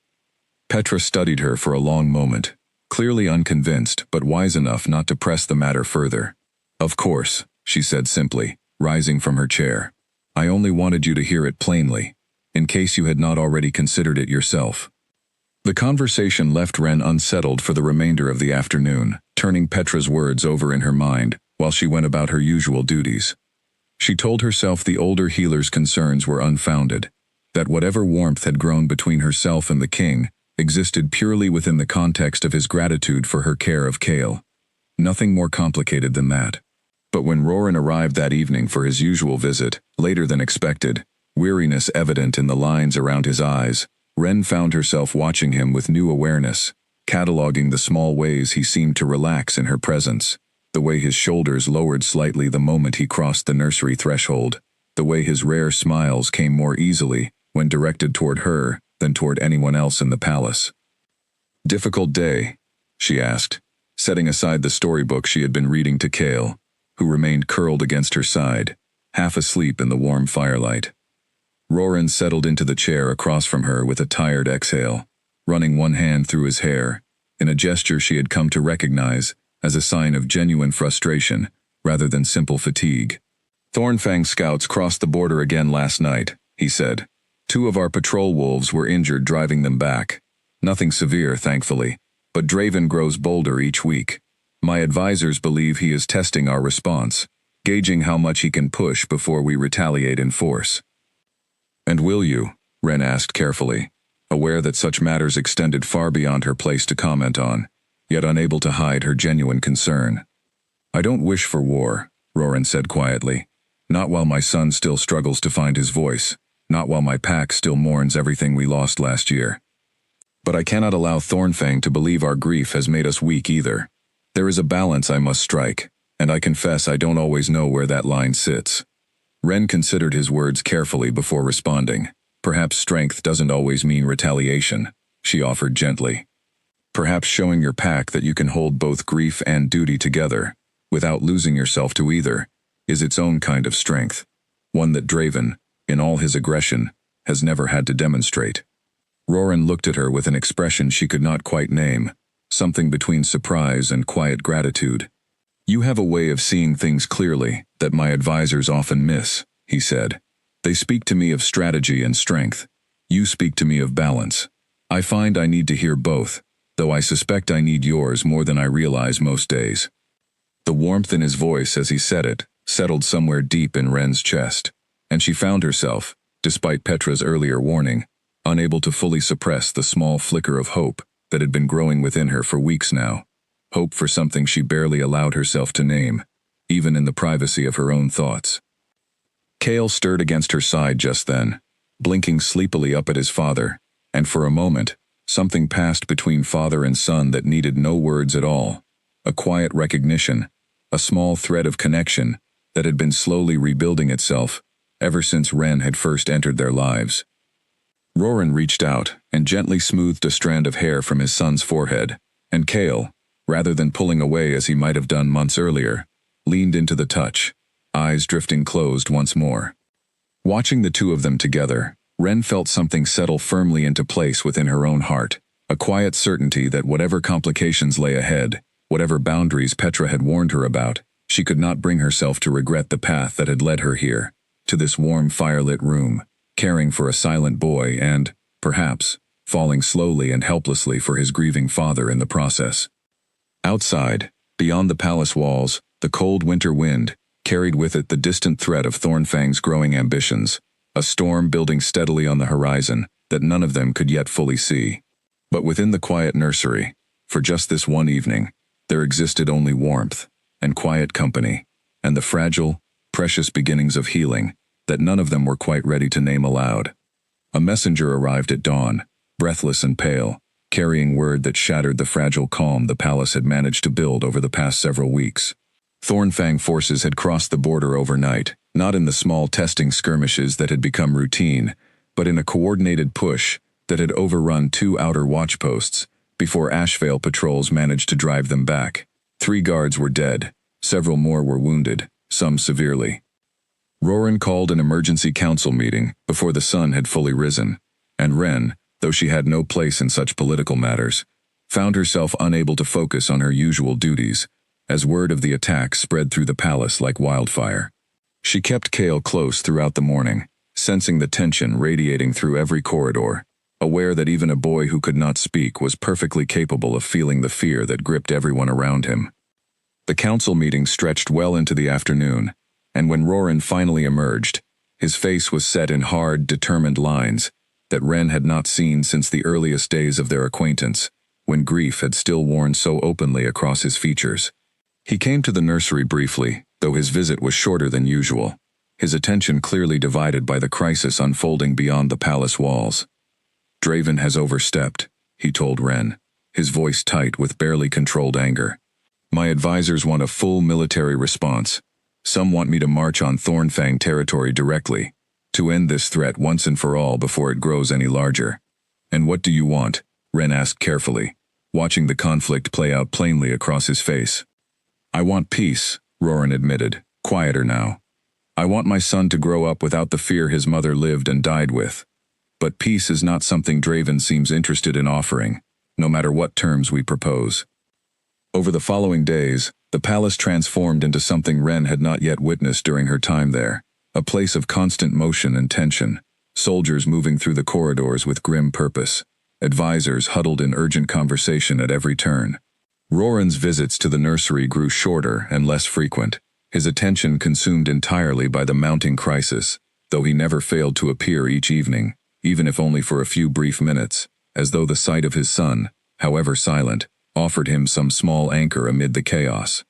S1: Petra studied her for a long moment, clearly unconvinced but wise enough not to press the matter further. "Of course," she said simply, rising from her chair. "I only wanted you to hear it plainly, in case you had not already considered it yourself." The conversation left Ren unsettled for the remainder of the afternoon, turning Petra's words over in her mind while she went about her usual duties. She told herself the older healer's concerns were unfounded, that whatever warmth had grown between herself and the king existed purely within the context of his gratitude for her care of Kale. Nothing more complicated than that. But when Roran arrived that evening for his usual visit, later than expected, weariness evident in the lines around his eyes, Ren found herself watching him with new awareness, cataloging the small ways he seemed to relax in her presence, the way his shoulders lowered slightly the moment he crossed the nursery threshold, the way his rare smiles came more easily when directed toward her than toward anyone else in the palace. "Difficult day," she asked, setting aside the storybook she had been reading to Kale, who remained curled against her side, half asleep in the warm firelight. Roran settled into the chair across from her with a tired exhale, running one hand through his hair, in a gesture she had come to recognize as a sign of genuine frustration rather than simple fatigue. Thornfang's scouts crossed the border again last night, he said. 2 of our patrol wolves were injured driving them back. Nothing severe, thankfully, but Draven grows bolder each week. My advisors believe he is testing our response, gauging how much he can push before we retaliate in force. And will you? Ren asked carefully, aware that such matters extended far beyond her place to comment on, yet unable to hide her genuine concern. I don't wish for war, Roran said quietly. Not while my son still struggles to find his voice, not while my pack still mourns everything we lost last year. But I cannot allow Thornfang to believe our grief has made us weak either. There is a balance I must strike, and I confess I don't always know where that line sits. Ren considered his words carefully before responding. Perhaps strength doesn't always mean retaliation, she offered gently. Perhaps showing your pack that you can hold both grief and duty together, without losing yourself to either, is its own kind of strength, one that Draven, in all his aggression, has never had to demonstrate. Roran looked at her with an expression she could not quite name, something between surprise and quiet gratitude. You have a way of seeing things clearly that my advisors often miss, he said. They speak to me of strategy and strength. You speak to me of balance. I find I need to hear both, though I suspect I need yours more than I realize most days. The warmth in his voice as he said it settled somewhere deep in Ren's chest, and she found herself, despite Petra's earlier warning, unable to fully suppress the small flicker of hope that had been growing within her for weeks now. Hope for something she barely allowed herself to name, even in the privacy of her own thoughts. Kale stirred against her side just then, blinking sleepily up at his father, and for a moment, something passed between father and son that needed no words at all. A quiet recognition, a small thread of connection that had been slowly rebuilding itself ever since Ren had first entered their lives. Roran reached out and gently smoothed a strand of hair from his son's forehead, and Kale, rather than pulling away as he might have done months earlier, leaned into the touch, eyes drifting closed once more. Watching the 2 of them together, Ren felt something settle firmly into place within her own heart, a quiet certainty that whatever complications lay ahead, whatever boundaries Petra had warned her about, she could not bring herself to regret the path that had led her here, to this warm firelit room, caring for a silent boy and, perhaps, falling slowly and helplessly for his grieving father in the process. Outside, beyond the palace walls, the cold winter wind carried with it the distant threat of Thornfang's growing ambitions, a storm building steadily on the horizon that none of them could yet fully see. But within the quiet nursery, for just this one evening, there existed only warmth and quiet company, and the fragile, precious beginnings of healing that none of them were quite ready to name aloud. A messenger arrived at dawn, breathless and pale, carrying word that shattered the fragile calm the palace had managed to build over the past several weeks. Thornfang forces had crossed the border overnight, not in the small testing skirmishes that had become routine, but in a coordinated push that had overrun 2 outer watchposts before Ashvale patrols managed to drive them back. 3 guards were dead, several more were wounded, some severely. Roran called an emergency council meeting before the sun had fully risen, and Ren, though she had no place in such political matters, found herself unable to focus on her usual duties, as word of the attack spread through the palace like wildfire. She kept Kale close throughout the morning, sensing the tension radiating through every corridor, aware that even a boy who could not speak was perfectly capable of feeling the fear that gripped everyone around him. The council meeting stretched well into the afternoon, and when Roran finally emerged, his face was set in hard, determined lines that Ren had not seen since the earliest days of their acquaintance, when grief had still worn so openly across his features. He came to the nursery briefly, though his visit was shorter than usual, his attention clearly divided by the crisis unfolding beyond the palace walls. Draven has overstepped, he told Ren, his voice tight with barely controlled anger. My advisors want a full military response. Some want me to march on Thornfang territory directly, to end this threat once and for all before it grows any larger. And what do you want? Ren asked carefully, watching the conflict play out plainly across his face. "I want peace," Roran admitted, quieter now. "I want my son to grow up without the fear his mother lived and died with. But peace is not something Draven seems interested in offering, no matter what terms we propose." Over the following days, the palace transformed into something Ren had not yet witnessed during her time there, a place of constant motion and tension, soldiers moving through the corridors with grim purpose, advisors huddled in urgent conversation at every turn. Roran's visits to the nursery grew shorter and less frequent, his attention consumed entirely by the mounting crisis, though he never failed to appear each evening, even if only for a few brief minutes, as though the sight of his son, however silent, offered him some small anchor amid the chaos.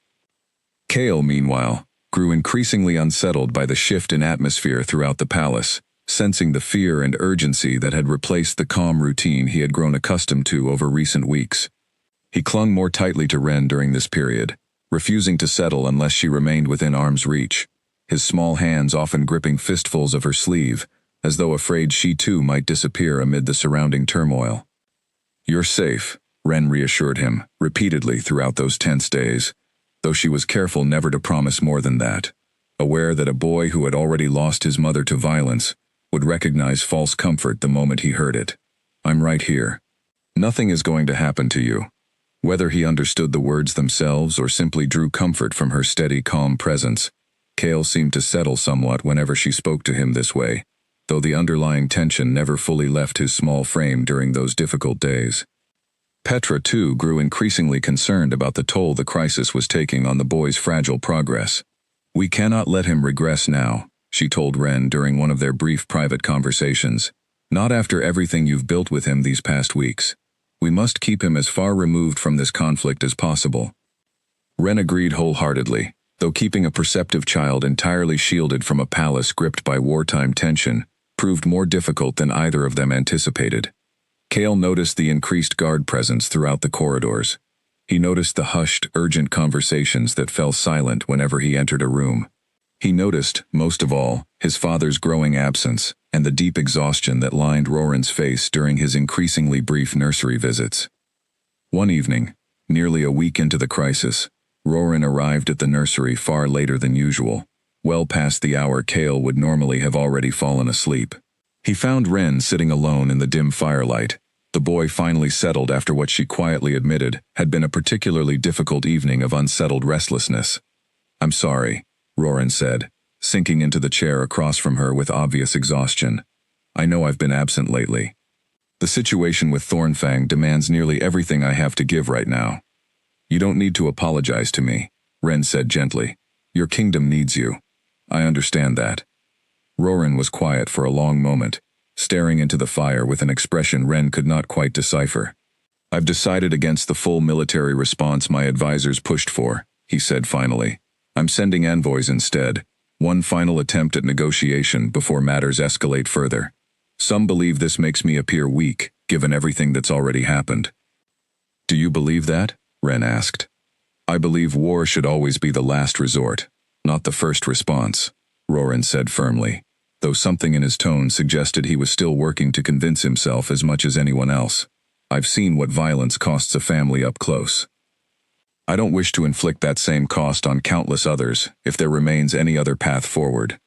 S1: Kale, meanwhile, grew increasingly unsettled by the shift in atmosphere throughout the palace, sensing the fear and urgency that had replaced the calm routine he had grown accustomed to over recent weeks. He clung more tightly to Ren during this period, refusing to settle unless she remained within arm's reach, his small hands often gripping fistfuls of her sleeve, as though afraid she too might disappear amid the surrounding turmoil. "You're safe," Ren reassured him, repeatedly throughout those tense days, though she was careful never to promise more than that, aware that a boy who had already lost his mother to violence would recognize false comfort the moment he heard it. "I'm right here. Nothing is going to happen to you." Whether he understood the words themselves or simply drew comfort from her steady, calm presence, Kale seemed to settle somewhat whenever she spoke to him this way, though the underlying tension never fully left his small frame during those difficult days. Petra, too, grew increasingly concerned about the toll the crisis was taking on the boy's fragile progress. "We cannot let him regress now," she told Ren during one of their brief private conversations. "Not after everything you've built with him these past weeks. We must keep him as far removed from this conflict as possible." Ren agreed wholeheartedly, though keeping a perceptive child entirely shielded from a palace gripped by wartime tension proved more difficult than either of them anticipated. Kale noticed the increased guard presence throughout the corridors. He noticed the hushed, urgent conversations that fell silent whenever he entered a room. He noticed, most of all, his father's growing absence and the deep exhaustion that lined Roran's face during his increasingly brief nursery visits. One evening, nearly a week into the crisis, Roran arrived at the nursery far later than usual, well past the hour Kale would normally have already fallen asleep. He found Ren sitting alone in the dim firelight, the boy finally settled after what she quietly admitted had been a particularly difficult evening of unsettled restlessness. "I'm sorry," Roran said, sinking into the chair across from her with obvious exhaustion. "I know I've been absent lately. The situation with Thornfang demands nearly everything I have to give right now." "You don't need to apologize to me," Ren said gently. "Your kingdom needs you. I understand that." Roran was quiet for a long moment, staring into the fire with an expression Ren could not quite decipher. "I've decided against the full military response my advisors pushed for," he said finally. "I'm sending envoys instead, one final attempt at negotiation before matters escalate further. Some believe this makes me appear weak, given everything that's already happened." "Do you believe that?" Ren asked. "I believe war should always be the last resort, not the first response," Roran said firmly, though something in his tone suggested he was still working to convince himself as much as anyone else. "I've seen what violence costs a family up close. I don't wish to inflict that same cost on countless others if there remains any other path forward."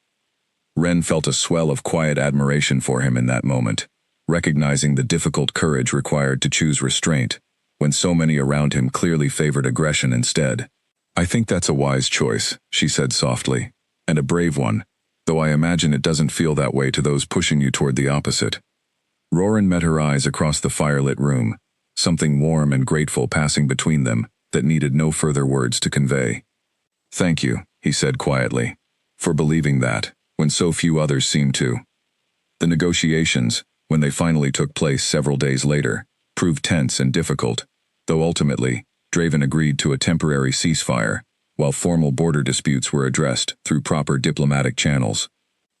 S1: Ren felt a swell of quiet admiration for him in that moment, recognizing the difficult courage required to choose restraint, when so many around him clearly favored aggression instead. "I think that's a wise choice," she said softly, "and a brave one, though I imagine it doesn't feel that way to those pushing you toward the opposite." Roran met her eyes across the firelit room, something warm and grateful passing between them that needed no further words to convey. "Thank you," he said quietly, "for believing that, when so few others seemed to." The negotiations, when they finally took place several days later, proved tense and difficult, though ultimately, Draven agreed to a temporary ceasefire, while formal border disputes were addressed through proper diplomatic channels.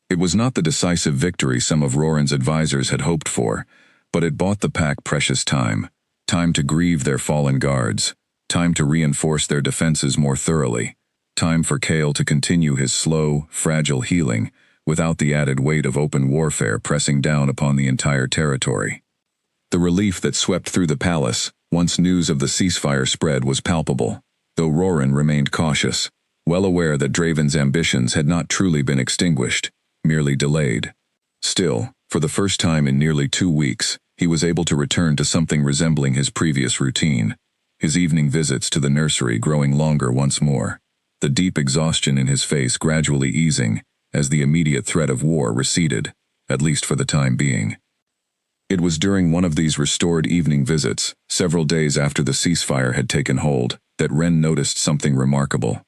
S1: It was not the decisive victory some of Roran's advisors had hoped for, but it bought the pack precious time to grieve their fallen guards, time to reinforce their defenses more thoroughly, time for Kale to continue his slow, fragile healing without the added weight of open warfare pressing down upon the entire territory. The relief that swept through the palace, Once news of the ceasefire spread was palpable, though Roran remained cautious, well aware that Draven's ambitions had not truly been extinguished, merely delayed. Still, for the first time in nearly 2 weeks, he was able to return to something resembling his previous routine, his evening visits to the nursery growing longer once more, the deep exhaustion in his face gradually easing as the immediate threat of war receded, at least for the time being. It was during one of these restored evening visits, several days after the ceasefire had taken hold, that Ren noticed something remarkable.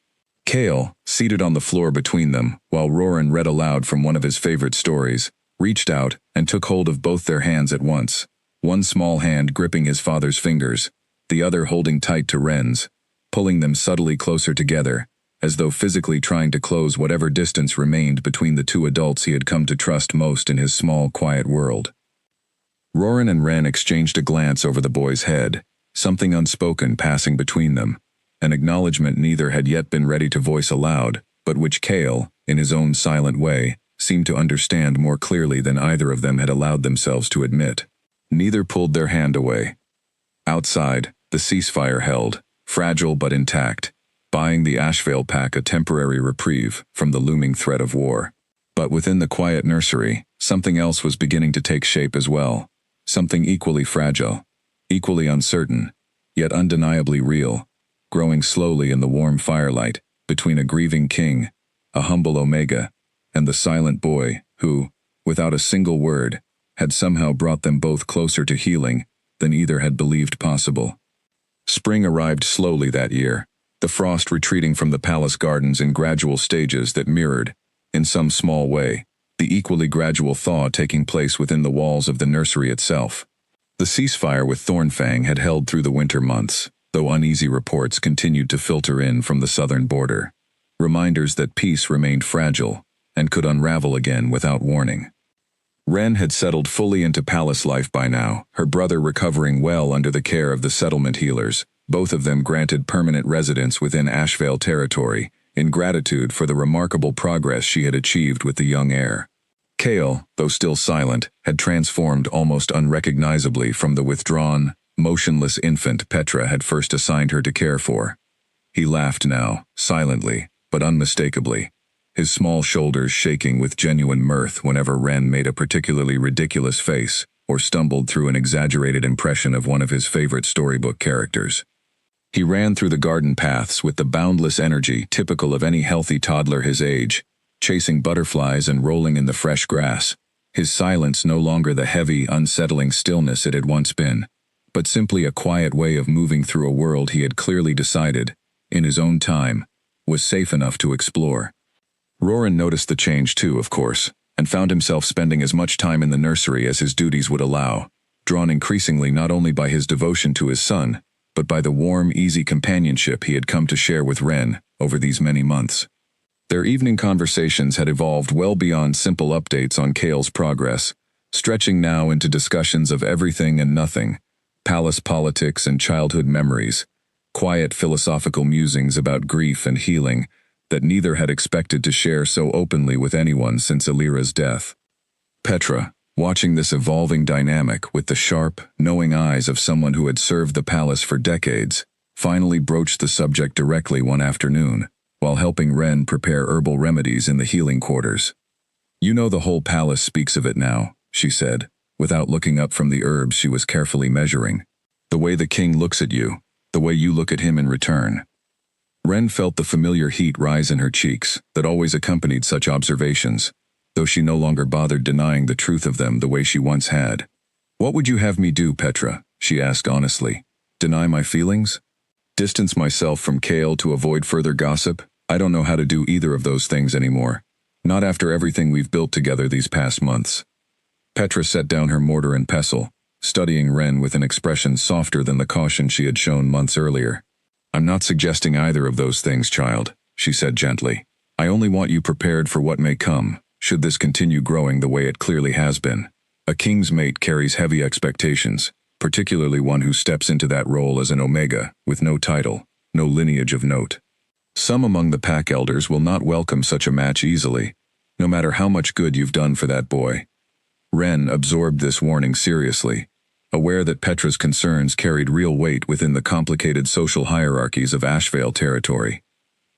S1: Kale, seated on the floor between them, while Roran read aloud from one of his favorite stories, reached out and took hold of both their hands at once, one small hand gripping his father's fingers, the other holding tight to Ren's, pulling them subtly closer together, as though physically trying to close whatever distance remained between the two adults he had come to trust most in his small, quiet world. Roran and Ren exchanged a glance over the boy's head, something unspoken passing between them, an acknowledgement neither had yet been ready to voice aloud, but which Kale, in his own silent way, seemed to understand more clearly than either of them had allowed themselves to admit. Neither pulled their hand away. Outside, the ceasefire held, fragile but intact, buying the Ashvale pack a temporary reprieve from the looming threat of war. But within the quiet nursery, something else was beginning to take shape as well, something equally fragile, equally uncertain, yet undeniably real, growing slowly in the warm firelight, between a grieving king, a humble Omega, and the silent boy who, without a single word, had somehow brought them both closer to healing than either had believed possible. Spring arrived slowly that year, the frost retreating from the palace gardens in gradual stages that mirrored, in some small way, the equally gradual thaw taking place within the walls of the nursery itself. The ceasefire with Thornfang had held through the winter months, though uneasy reports continued to filter in from the southern border, reminders that peace remained fragile and could unravel again without warning. Ren had settled fully into palace life by now, her brother recovering well under the care of the settlement healers, both of them granted permanent residence within Ashvale territory, in gratitude for the remarkable progress she had achieved with the young heir. Kale, though still silent, had transformed almost unrecognizably from the withdrawn, motionless infant Petra had first assigned her to care for. He laughed now, silently, but unmistakably, his small shoulders shaking with genuine mirth whenever Ren made a particularly ridiculous face or stumbled through an exaggerated impression of one of his favorite storybook characters. He ran through the garden paths with the boundless energy typical of any healthy toddler his age, chasing butterflies and rolling in the fresh grass, his silence no longer the heavy, unsettling stillness it had once been, but simply a quiet way of moving through a world he had clearly decided, in his own time, was safe enough to explore. Roran noticed the change too, of course, and found himself spending as much time in the nursery as his duties would allow, drawn increasingly not only by his devotion to his son, but by the warm, easy companionship he had come to share with Ren over these many months. Their evening conversations had evolved well beyond simple updates on Kale's progress, stretching now into discussions of everything and nothing, palace politics and childhood memories, quiet philosophical musings about grief and healing that neither had expected to share so openly with anyone since Alira's death. Petra, watching this evolving dynamic with the sharp, knowing eyes of someone who had served the palace for decades, finally broached the subject directly one afternoon, while helping Ren prepare herbal remedies in the healing quarters. "You know the whole palace speaks of it now," she said, without looking up from the herbs she was carefully measuring. "The way the king looks at you, the way you look at him in return." Ren felt the familiar heat rise in her cheeks that always accompanied such observations, though she no longer bothered denying the truth of them the way she once had. "What would you have me do, Petra?" she asked honestly. "Deny my feelings? Distance myself from Kale to avoid further gossip? I don't know how to do either of those things anymore. Not after everything we've built together these past months." Petra set down her mortar and pestle, studying Ren with an expression softer than the caution she had shown months earlier. "I'm not suggesting either of those things, child," she said gently. "I only want you prepared for what may come, should this continue growing the way it clearly has been. A king's mate carries heavy expectations, particularly one who steps into that role as an Omega, with no title, no lineage of note. Some among the pack elders will not welcome such a match easily, no matter how much good you've done for that boy." Ren absorbed this warning seriously, aware that Petra's concerns carried real weight within the complicated social hierarchies of Ashvale territory.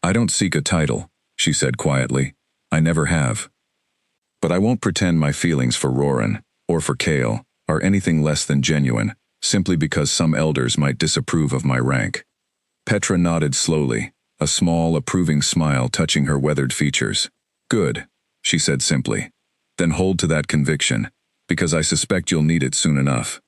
S1: "I don't seek a title," she said quietly. "I never have. But I won't pretend my feelings for Roran, or for Cale, are anything less than genuine, simply because some elders might disapprove of my rank." Petra nodded slowly, a small, approving smile touching her weathered features. "Good," she said simply. "Then hold to that conviction, because I suspect you'll need it soon enough."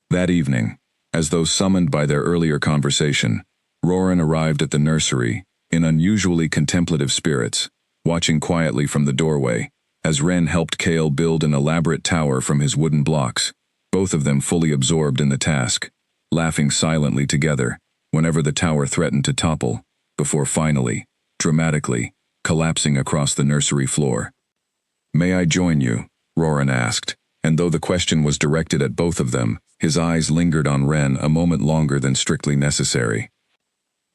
S1: That evening, as though summoned by their earlier conversation, Roran arrived at the nursery, in unusually contemplative spirits, watching quietly from the doorway, as Wren helped Cale build an elaborate tower from his wooden blocks, both of them fully absorbed in the task, laughing silently together whenever the tower threatened to topple, before finally, dramatically, collapsing across the nursery floor. "May I join you?" Roran asked, and though the question was directed at both of them, his eyes lingered on Wren a moment longer than strictly necessary.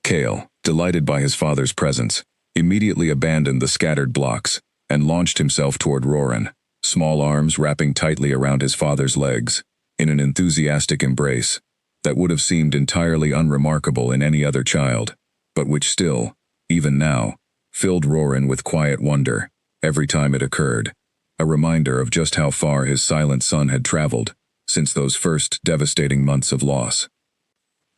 S1: Cale, delighted by his father's presence, immediately abandoned the scattered blocks and launched himself toward Roran, small arms wrapping tightly around his father's legs, in an enthusiastic embrace that would have seemed entirely unremarkable in any other child, but which still, even now, filled Roran with quiet wonder every time it occurred, a reminder of just how far his silent son had traveled since those first devastating months of loss.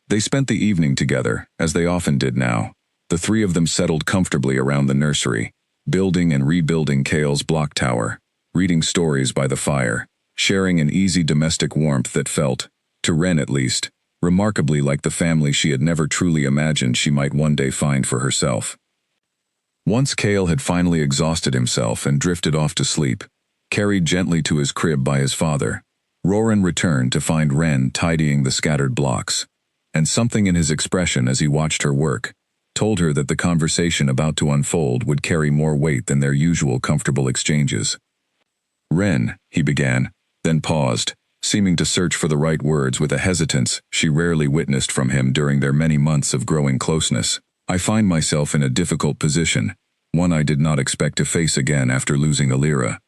S1: They spent the evening together, as they often did now. The three of them settled comfortably around the nursery, building and rebuilding Cale's block tower, reading stories by the fire, sharing an easy domestic warmth that felt, to Wren at least, remarkably like the family she had never truly imagined she might one day find for herself. Once Cale had finally exhausted himself and drifted off to sleep, carried gently to his crib by his father, Roran returned to find Wren tidying the scattered blocks, and something in his expression as he watched her work told her that the conversation about to unfold would carry more weight than their usual comfortable exchanges. "Wren," he began, then paused, seeming to search for the right words with a hesitance she rarely witnessed from him during their many months of growing closeness. "I find myself in a difficult position, one I did not expect to face again after losing Alira.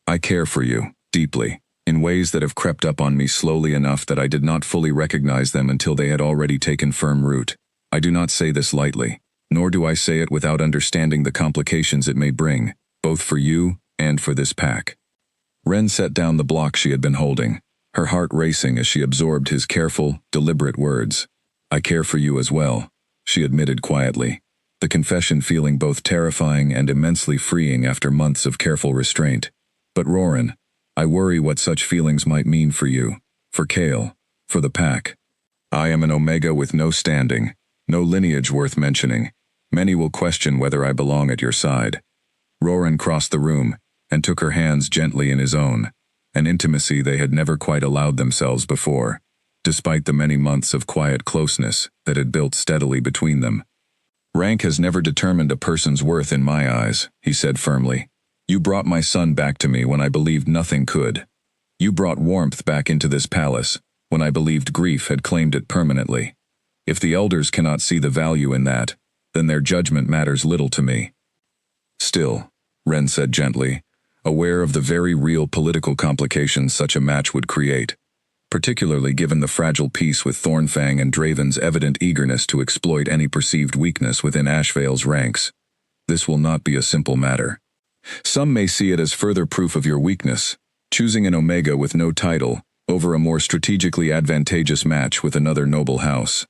S1: I care for you, deeply, in ways that have crept up on me slowly enough that I did not fully recognize them until they had already taken firm root. I do not say this lightly, nor do I say it without understanding the complications it may bring, both for you and for this pack." Wren set down the block she had been holding, her heart racing as she absorbed his careful, deliberate words. "I care for you as well," she admitted quietly, the confession feeling both terrifying and immensely freeing after months of careful restraint. "But Roran, I worry what such feelings might mean for you, for Cale, for the pack. I am an Omega with no standing, no lineage worth mentioning. Many will question whether I belong at your side." Roran crossed the room and took her hands gently in his own, an intimacy they had never quite allowed themselves before, despite the many months of quiet closeness that had built steadily between them. "Rank has never determined a person's worth in my eyes," he said firmly. "You brought my son back to me when I believed nothing could. You brought warmth back into this palace when I believed grief had claimed it permanently. If the elders cannot see the value in that, then their judgment matters little to me." "Still," Wren said gently, aware of the very real political complications such a match would create, particularly given the fragile peace with Thornfang and Draven's evident eagerness to exploit any perceived weakness within Ashvale's ranks. "This will not be a simple matter. Some may see it as further proof of your weakness, choosing an Omega with no title over a more strategically advantageous match with another noble house.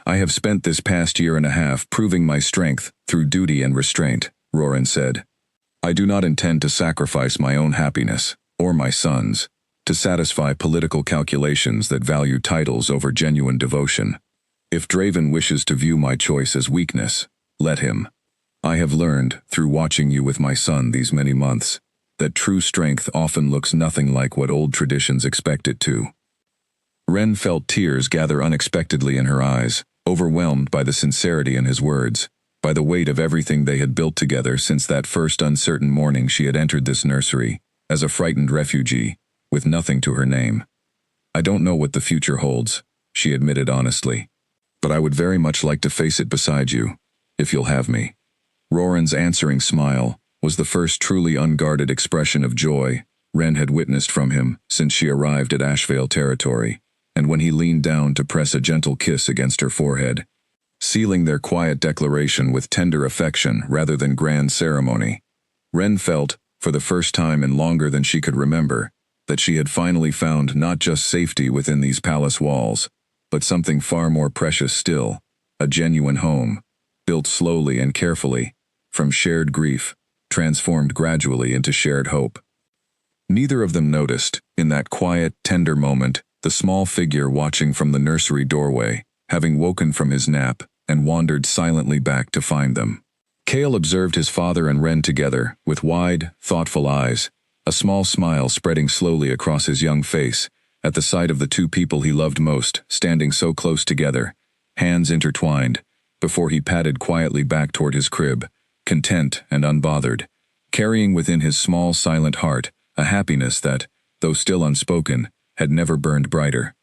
S1: I have spent this past year and a half proving my strength through duty and restraint," Roran said. "I do not intend to sacrifice my own happiness, or my son's, to satisfy political calculations that value titles over genuine devotion. If Draven wishes to view my choice as weakness, let him. I have learned, through watching you with my son these many months, that true strength often looks nothing like what old traditions expect it to." Wren felt tears gather unexpectedly in her eyes, overwhelmed by the sincerity in his words, by the weight of everything they had built together since that first uncertain morning she had entered this nursery, as a frightened refugee, with nothing to her name. "I don't know what the future holds," she admitted honestly, "but I would very much like to face it beside you, if you'll have me." Roran's answering smile was the first truly unguarded expression of joy Ren had witnessed from him since she arrived at Ashvale territory, and when he leaned down to press a gentle kiss against her forehead, sealing their quiet declaration with tender affection rather than grand ceremony, Ren felt, for the first time in longer than she could remember, that she had finally found not just safety within these palace walls, but something far more precious still, a genuine home, built slowly and carefully, from shared grief, transformed gradually into shared hope. Neither of them noticed, in that quiet, tender moment, the small figure watching from the nursery doorway, having woken from his nap, and wandered silently back to find them. Kale observed his father and Ren together, with wide, thoughtful eyes, a small smile spreading slowly across his young face, at the sight of the two people he loved most, standing so close together, hands intertwined, before he padded quietly back toward his crib, content and unbothered, carrying within his small, silent heart a happiness that, though still unspoken, had never burned brighter.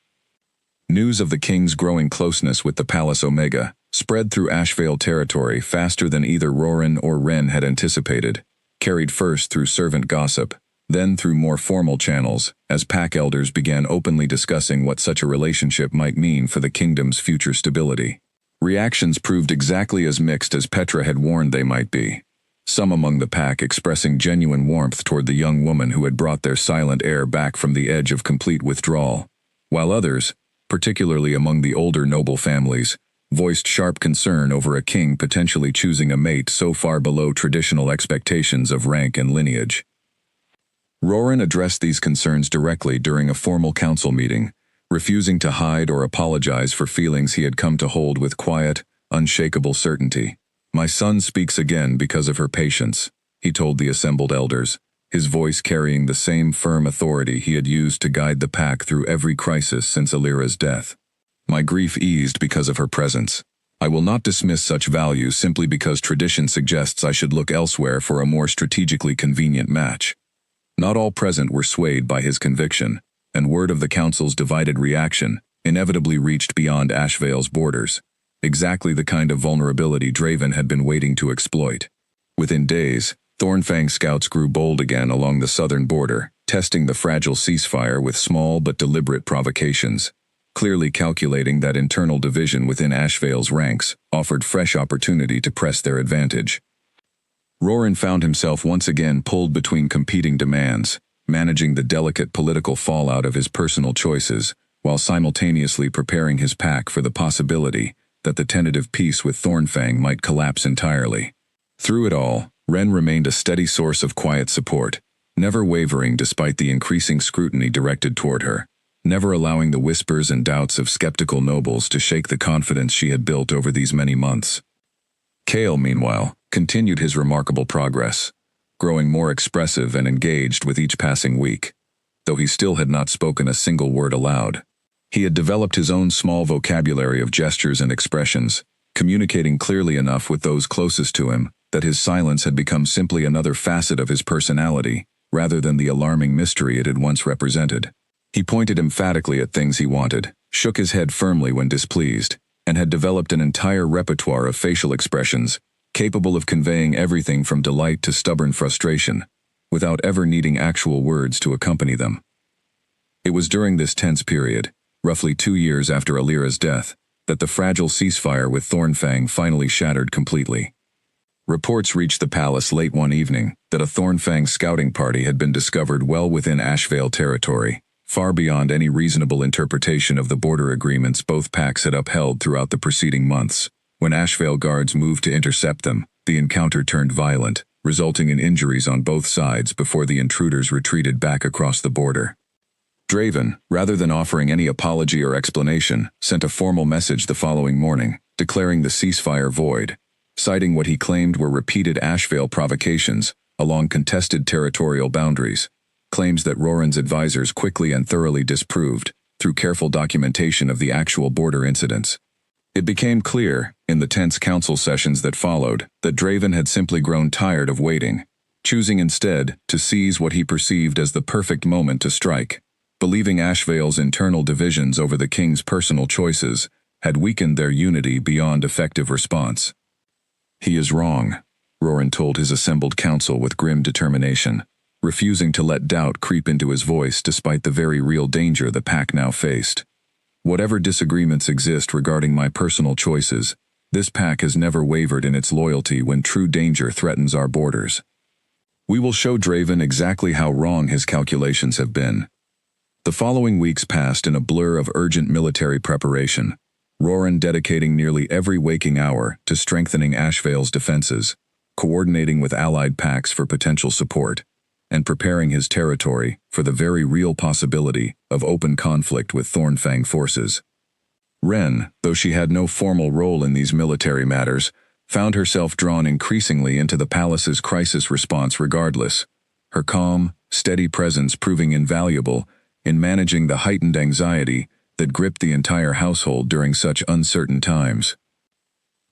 S1: News of the king's growing closeness with the Palace Omega spread through Ashvale territory faster than either Roran or Ren had anticipated, carried first through servant gossip, then through more formal channels, as pack elders began openly discussing what such a relationship might mean for the kingdom's future stability. Reactions proved exactly as mixed as Petra had warned they might be. Some among the pack expressing genuine warmth toward the young woman who had brought their silent heir back from the edge of complete withdrawal, while others, particularly among the older noble families, voiced sharp concern over a king potentially choosing a mate so far below traditional expectations of rank and lineage. Roran addressed these concerns directly during a formal council meeting, refusing to hide or apologize for feelings he had come to hold with quiet, unshakable certainty. "My son speaks again because of her patience," he told the assembled elders, his voice carrying the same firm authority he had used to guide the pack through every crisis since Alira's death. "My grief eased because of her presence. I will not dismiss such values simply because tradition suggests I should look elsewhere for a more strategically convenient match." Not all present were swayed by his conviction, and word of the council's divided reaction inevitably reached beyond Ashvale's borders, exactly the kind of vulnerability Draven had been waiting to exploit. Within days, Thornfang scouts grew bold again along the southern border, testing the fragile ceasefire with small but deliberate provocations, clearly calculating that internal division within Ashvale's ranks offered fresh opportunity to press their advantage. Roran found himself once again pulled between competing demands, managing the delicate political fallout of his personal choices, while simultaneously preparing his pack for the possibility that the tentative peace with Thornfang might collapse entirely. Through it all, Ren remained a steady source of quiet support, never wavering despite the increasing scrutiny directed toward her, never allowing the whispers and doubts of skeptical nobles to shake the confidence she had built over these many months. Kale, meanwhile, continued his remarkable progress, growing more expressive and engaged with each passing week, though he still had not spoken a single word aloud. He had developed his own small vocabulary of gestures and expressions, communicating clearly enough with those closest to him that his silence had become simply another facet of his personality, rather than the alarming mystery it had once represented. He pointed emphatically at things he wanted, shook his head firmly when displeased, and had developed an entire repertoire of facial expressions, capable of conveying everything from delight to stubborn frustration, without ever needing actual words to accompany them. It was during this tense period, roughly 2 years after Alira's death, that the fragile ceasefire with Thornfang finally shattered completely. Reports reached the palace late one evening that a Thornfang scouting party had been discovered well within Ashvale territory, far beyond any reasonable interpretation of the border agreements both packs had upheld throughout the preceding months. When Ashvale guards moved to intercept them, the encounter turned violent, resulting in injuries on both sides before the intruders retreated back across the border. Draven, rather than offering any apology or explanation, sent a formal message the following morning, declaring the ceasefire void, citing what he claimed were repeated Ashvale provocations along contested territorial boundaries, claims that Roran's advisors quickly and thoroughly disproved through careful documentation of the actual border incidents. It became clear, in the tense council sessions that followed, that Draven had simply grown tired of waiting, choosing instead to seize what he perceived as the perfect moment to strike, believing Ashvale's internal divisions over the king's personal choices had weakened their unity beyond effective response. "He is wrong," Roran told his assembled council with grim determination. refusing to let doubt creep into his voice despite the very real danger the pack now faced. Whatever disagreements exist regarding my personal choices, this pack has never wavered in its loyalty when true danger threatens our borders. We will show Draven exactly how wrong his calculations have been. The following weeks passed in a blur of urgent military preparation, Roran dedicating nearly every waking hour to strengthening Ashvale's defenses, coordinating with allied packs for potential support, and preparing his territory for the very real possibility of open conflict with Thornfang forces. Ren, though she had no formal role in these military matters, found herself drawn increasingly into the palace's crisis response regardless, her calm, steady presence proving invaluable in managing the heightened anxiety that gripped the entire household during such uncertain times.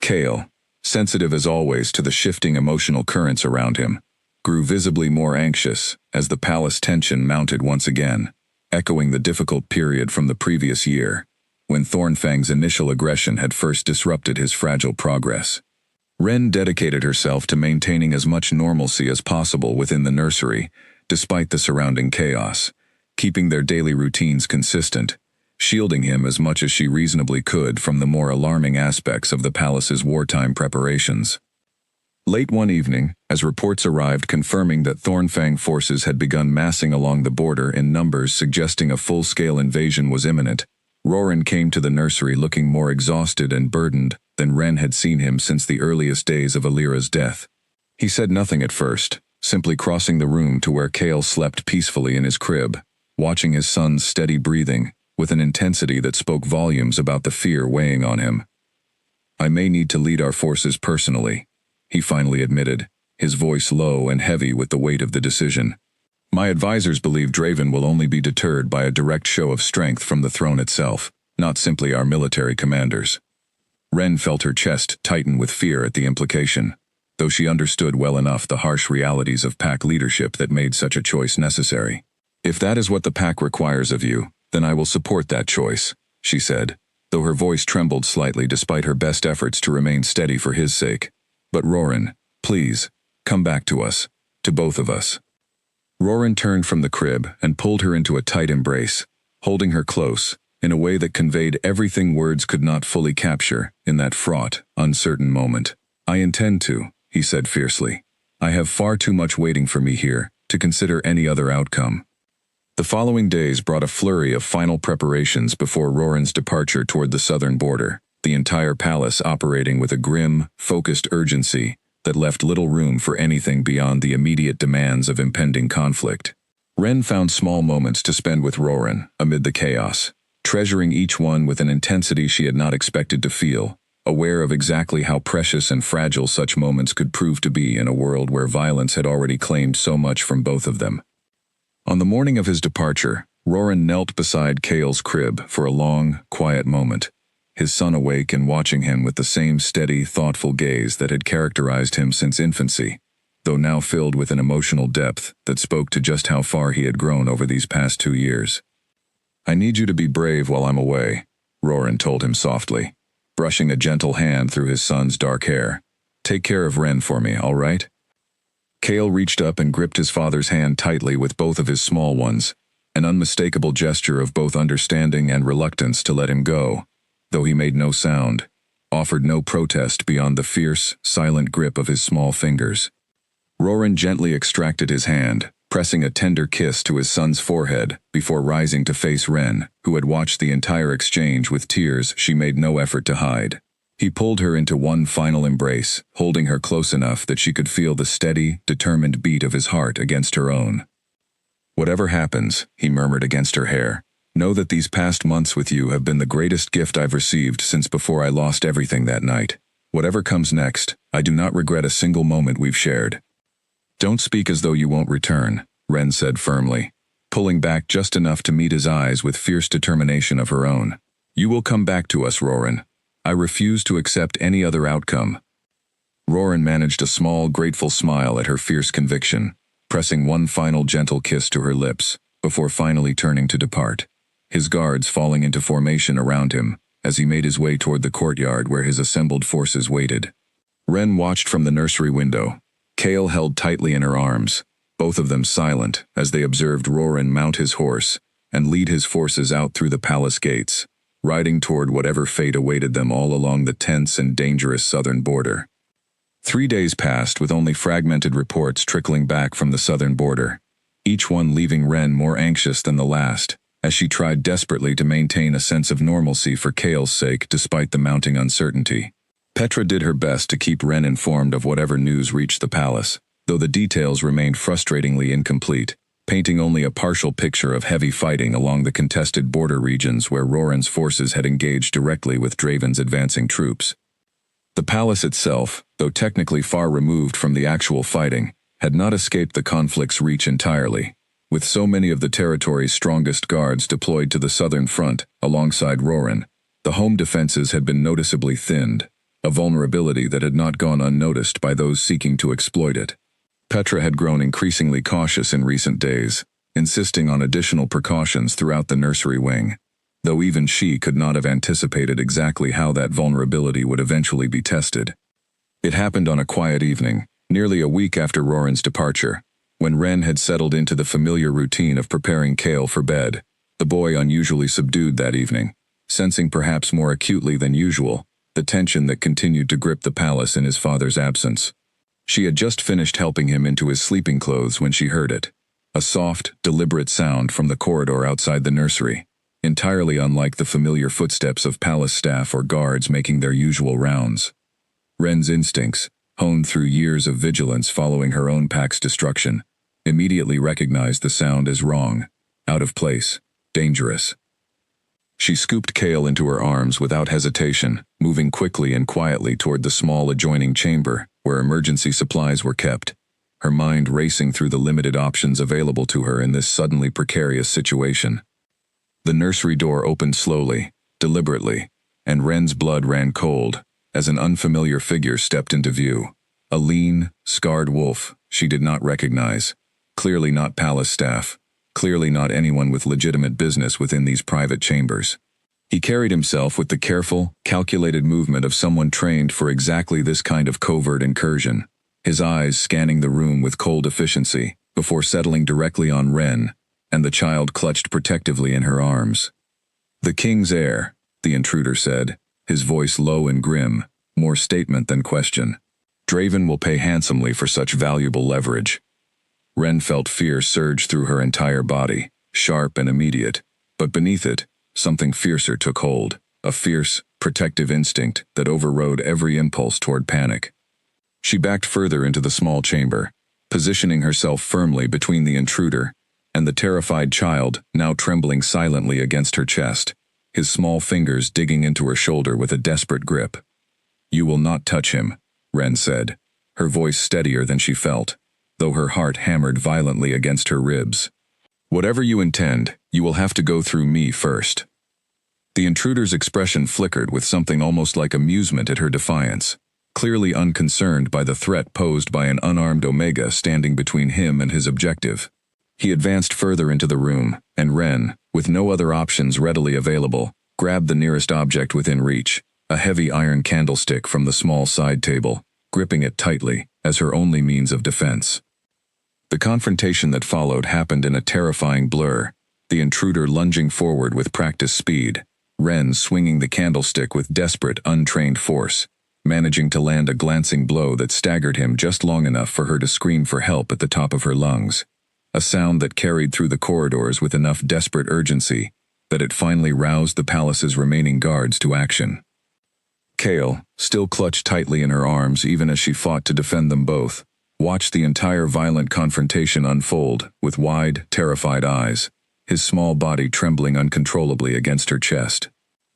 S1: Kael, sensitive as always to the shifting emotional currents around him, grew visibly more anxious as the palace tension mounted once again, echoing the difficult period from the previous year, when Thornfang's initial aggression had first disrupted his fragile progress. Ren dedicated herself to maintaining as much normalcy as possible within the nursery, despite the surrounding chaos, keeping their daily routines consistent, shielding him as much as she reasonably could from the more alarming aspects of the palace's wartime preparations. Late one evening, as reports arrived confirming that Thornfang forces had begun massing along the border in numbers suggesting a full-scale invasion was imminent, Roran came to the nursery looking more exhausted and burdened than Ren had seen him since the earliest days of Alira's death. He said nothing at first, simply crossing the room to where Kael slept peacefully in his crib, watching his son's steady breathing with an intensity that spoke volumes about the fear weighing on him. "I may need to lead our forces personally," he finally admitted, his voice low and heavy with the weight of the decision. "My advisors believe Draven will only be deterred by a direct show of strength from the throne itself, not simply our military commanders." Ren felt her chest tighten with fear at the implication, though she understood well enough the harsh realities of pack leadership that made such a choice necessary. "If that is what the pack requires of you, then I will support that choice," she said, though her voice trembled slightly despite her best efforts to remain steady for his sake. "But Roran, please, come back to us, to both of us." Roran turned from the crib and pulled her into a tight embrace, holding her close, in a way that conveyed everything words could not fully capture in that fraught, uncertain moment. "I intend to," he said fiercely. "I have far too much waiting for me here to consider any other outcome." The following days brought a flurry of final preparations before Roran's departure toward the southern border, the entire palace operating with a grim, focused urgency that left little room for anything beyond the immediate demands of impending conflict. Ren found small moments to spend with Roran amid the chaos, treasuring each one with an intensity she had not expected to feel, aware of exactly how precious and fragile such moments could prove to be in a world where violence had already claimed so much from both of them. On the morning of his departure, Roran knelt beside Kael's crib for a long, quiet moment, his son awake and watching him with the same steady, thoughtful gaze that had characterized him since infancy, though now filled with an emotional depth that spoke to just how far he had grown over these past 2 years. "I need you to be brave while I'm away," Roran told him softly, brushing a gentle hand through his son's dark hair. "Take care of Ren for me, all right?" Kael reached up and gripped his father's hand tightly with both of his small ones, an unmistakable gesture of both understanding and reluctance to let him go, though he made no sound, offered no protest beyond the fierce, silent grip of his small fingers. Roran gently extracted his hand, pressing a tender kiss to his son's forehead before rising to face Ren, who had watched the entire exchange with tears she made no effort to hide. He pulled her into one final embrace, holding her close enough that she could feel the steady, determined beat of his heart against her own. "Whatever happens," he murmured against her hair, "know that these past months with you have been the greatest gift I've received since before I lost everything that night. Whatever comes next, I do not regret a single moment we've shared." "Don't speak as though you won't return," Ren said firmly, pulling back just enough to meet his eyes with fierce determination of her own. "You will come back to us, Roran. I refuse to accept any other outcome." Roran managed a small, grateful smile at her fierce conviction, pressing one final gentle kiss to her lips, before finally turning to depart, his guards falling into formation around him as he made his way toward the courtyard where his assembled forces waited. Ren watched from the nursery window, Kael held tightly in her arms, both of them silent as they observed Roran mount his horse and lead his forces out through the palace gates, riding toward whatever fate awaited them all along the tense and dangerous southern border. 3 days passed with only fragmented reports trickling back from the southern border, each one leaving Ren more anxious than the last, as she tried desperately to maintain a sense of normalcy for Chaol's sake despite the mounting uncertainty. Petra did her best to keep Ren informed of whatever news reached the palace, though the details remained frustratingly incomplete, painting only a partial picture of heavy fighting along the contested border regions where Roran's forces had engaged directly with Draven's advancing troops. The palace itself, though technically far removed from the actual fighting, had not escaped the conflict's reach entirely, with so many of the territory's strongest guards deployed to the southern front alongside Roran. The home defenses had been noticeably thinned, a vulnerability that had not gone unnoticed by those seeking to exploit it. Petra had grown increasingly cautious in recent days, insisting on additional precautions throughout the nursery wing, though even she could not have anticipated exactly how that vulnerability would eventually be tested. It happened on a quiet evening, nearly a week after Roran's departure, when Ren had settled into the familiar routine of preparing Chaol for bed. The boy unusually subdued that evening, sensing perhaps more acutely than usual the tension that continued to grip the palace in his father's absence. She had just finished helping him into his sleeping clothes when she heard it, a soft, deliberate sound from the corridor outside the nursery, entirely unlike the familiar footsteps of palace staff or guards making their usual rounds. Ren's instincts, honed through years of vigilance following her own pack's destruction, immediately recognized the sound as wrong, out of place, dangerous. She scooped Chaol into her arms without hesitation, moving quickly and quietly toward the small adjoining chamber where emergency supplies were kept, her mind racing through the limited options available to her in this suddenly precarious situation. The nursery door opened slowly, deliberately, and Ren's blood ran cold as an unfamiliar figure stepped into view. A lean, scarred wolf she did not recognize, clearly not palace staff, clearly not anyone with legitimate business within these private chambers. He carried himself with the careful, calculated movement of someone trained for exactly this kind of covert incursion, his eyes scanning the room with cold efficiency before settling directly on Ren and the child clutched protectively in her arms. "The king's heir," the intruder said, his voice low and grim, more statement than question. "Draven will pay handsomely for such valuable leverage." Ren felt fear surge through her entire body, sharp and immediate, but beneath it, something fiercer took hold, a fierce, protective instinct that overrode every impulse toward panic. She backed further into the small chamber, positioning herself firmly between the intruder and the terrified child now trembling silently against her chest, his small fingers digging into her shoulder with a desperate grip. "You will not touch him," Ren said, her voice steadier than she felt, though her heart hammered violently against her ribs. "Whatever you intend, you will have to go through me first." The intruder's expression flickered with something almost like amusement at her defiance, clearly unconcerned by the threat posed by an unarmed Omega standing between him and his objective. He advanced further into the room, and Ren, with no other options readily available, grabbed the nearest object within reach, a heavy iron candlestick from the small side table, gripping it tightly as her only means of defense. The confrontation that followed happened in a terrifying blur, the intruder lunging forward with practiced speed, Ren swinging the candlestick with desperate, untrained force, managing to land a glancing blow that staggered him just long enough for her to scream for help at the top of her lungs, a sound that carried through the corridors with enough desperate urgency that it finally roused the palace's remaining guards to action. Chaol, still clutched tightly in her arms even as she fought to defend them both, watched the entire violent confrontation unfold with wide, terrified eyes, his small body trembling uncontrollably against her chest.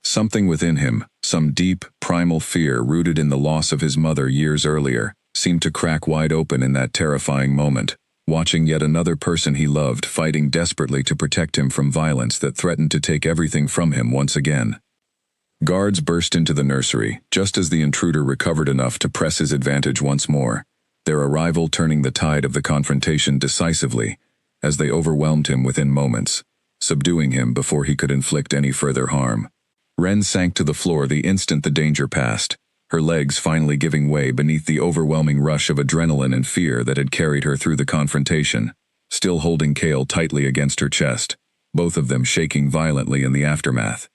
S1: Something within him, some deep, primal fear rooted in the loss of his mother years earlier, seemed to crack wide open in that terrifying moment, watching yet another person he loved fighting desperately to protect him from violence that threatened to take everything from him once again. Guards burst into the nursery, just as the intruder recovered enough to press his advantage once more, their arrival turning the tide of the confrontation decisively, as they overwhelmed him within moments, subduing him before he could inflict any further harm. Ren sank to the floor the instant the danger passed, her legs finally giving way beneath the overwhelming rush of adrenaline and fear that had carried her through the confrontation, still holding Cale tightly against her chest, both of them shaking violently in the aftermath.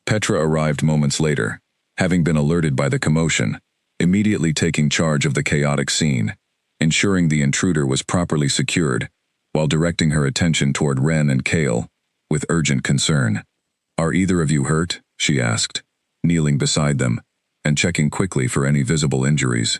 S1: Petra arrived moments later, having been alerted by the commotion, immediately taking charge of the chaotic scene, ensuring the intruder was properly secured, while directing her attention toward Ren and Cale, with urgent concern. "Are either of you hurt?" she asked, kneeling beside them, and checking quickly for any visible injuries.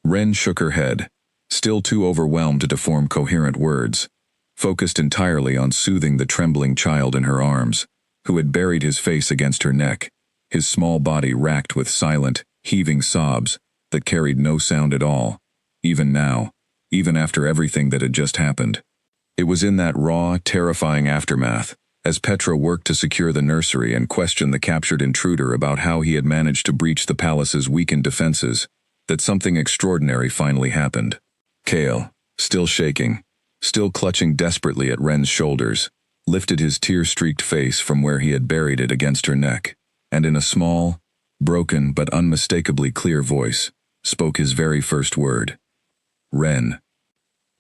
S1: Ren shook her head, still too overwhelmed to form coherent words, focused entirely on soothing the trembling child in her arms, who had buried his face against her neck, his small body racked with silent, heaving sobs that carried no sound at all, even now, even after everything that had just happened. It was in that raw, terrifying aftermath, as Petra worked to secure the nursery and question the captured intruder about how he had managed to breach the palace's weakened defenses, that something extraordinary finally happened. Cale, still shaking, still clutching desperately at Ren's shoulders, lifted his tear-streaked face from where he had buried it against her neck, and in a small, broken but unmistakably clear voice, spoke his very first word. "Ren."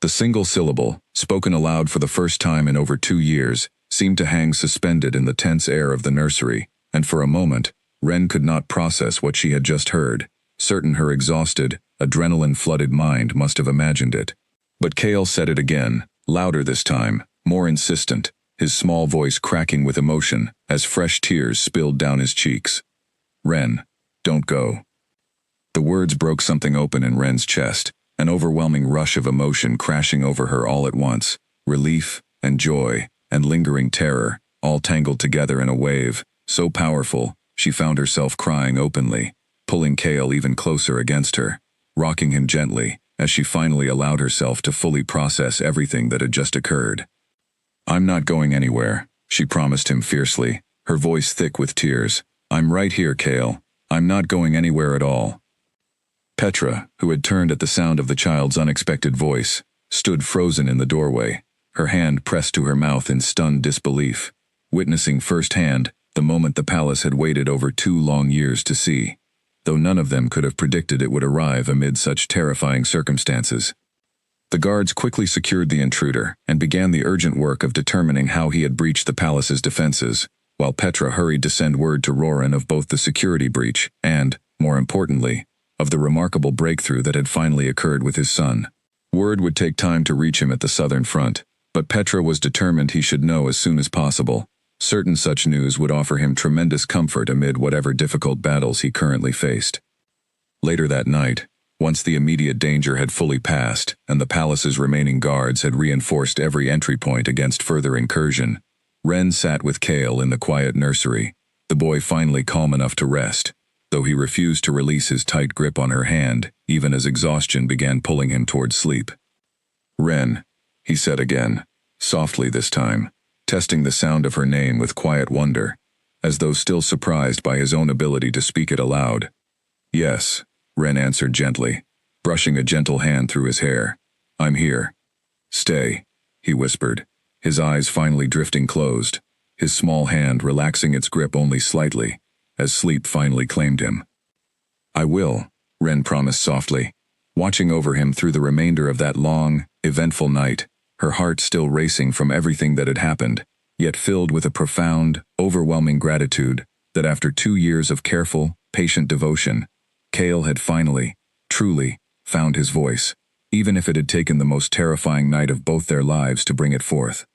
S1: The single syllable, spoken aloud for the first time in over 2 years, seemed to hang suspended in the tense air of the nursery, and for a moment, Ren could not process what she had just heard, certain her exhausted, adrenaline-flooded mind must have imagined it. But Cale said it again, louder this time, more insistent, his small voice cracking with emotion as fresh tears spilled down his cheeks. "Ren, don't go." The words broke something open in Ren's chest, an overwhelming rush of emotion crashing over her all at once, relief and joy and lingering terror, all tangled together in a wave, so powerful, she found herself crying openly, pulling Cale even closer against her, rocking him gently, as she finally allowed herself to fully process everything that had just occurred. "I'm not going anywhere," she promised him fiercely, her voice thick with tears. "I'm right here, Cale. I'm not going anywhere at all." Petra, who had turned at the sound of the child's unexpected voice, stood frozen in the doorway, her hand pressed to her mouth in stunned disbelief, witnessing firsthand the moment the palace had waited over 2 long years to see, though none of them could have predicted it would arrive amid such terrifying circumstances. The guards quickly secured the intruder and began the urgent work of determining how he had breached the palace's defenses, while Petra hurried to send word to Roran of both the security breach and, more importantly, of the remarkable breakthrough that had finally occurred with his son. Word would take time to reach him at the southern front, but Petra was determined he should know as soon as possible. Certain such news would offer him tremendous comfort amid whatever difficult battles he currently faced. Later that night, once the immediate danger had fully passed and the palace's remaining guards had reinforced every entry point against further incursion, Ren sat with Cale in the quiet nursery, the boy finally calm enough to rest, though he refused to release his tight grip on her hand, even as exhaustion began pulling him toward sleep. "Ren," he said again, softly this time, testing the sound of her name with quiet wonder, as though still surprised by his own ability to speak it aloud. "Yes," Ren answered gently, brushing a gentle hand through his hair. "I'm here." "Stay," he whispered, his eyes finally drifting closed, his small hand relaxing its grip only slightly, as sleep finally claimed him. "I will," Ren promised softly, watching over him through the remainder of that long, eventful night, her heart still racing from everything that had happened, yet filled with a profound, overwhelming gratitude that after 2 years of careful, patient devotion, Cale had finally, truly, found his voice, even if it had taken the most terrifying night of both their lives to bring it forth.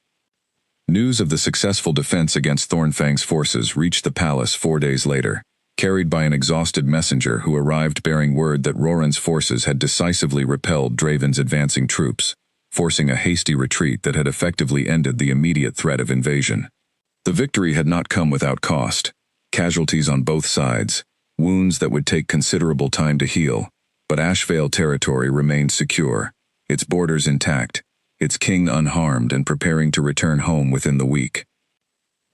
S1: News of the successful defense against Thornfang's forces reached the palace 4 days later, carried by an exhausted messenger who arrived bearing word that Roran's forces had decisively repelled Draven's advancing troops, forcing a hasty retreat that had effectively ended the immediate threat of invasion. The victory had not come without cost, casualties on both sides, wounds that would take considerable time to heal, but Ashvale territory remained secure, its borders intact, its king unharmed and preparing to return home within the week.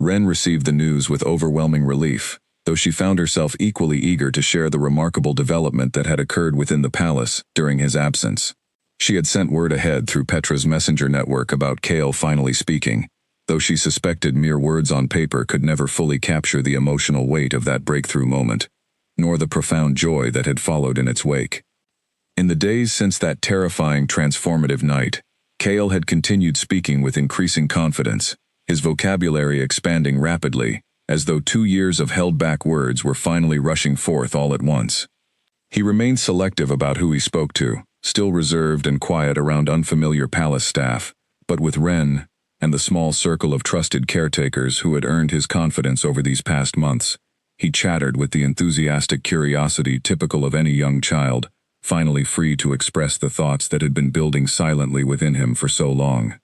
S1: Ren received the news with overwhelming relief, though she found herself equally eager to share the remarkable development that had occurred within the palace during his absence. She had sent word ahead through Petra's messenger network about Cale finally speaking, though she suspected mere words on paper could never fully capture the emotional weight of that breakthrough moment. nor the profound joy that had followed in its wake. In the days since that terrifying transformative night, Cale had continued speaking with increasing confidence, his vocabulary expanding rapidly, as though 2 years of held-back words were finally rushing forth all at once. He remained selective about who he spoke to, still reserved and quiet around unfamiliar palace staff, but with Ren and the small circle of trusted caretakers who had earned his confidence over these past months, he chattered with the enthusiastic curiosity typical of any young child, finally free to express the thoughts that had been building silently within him for so long.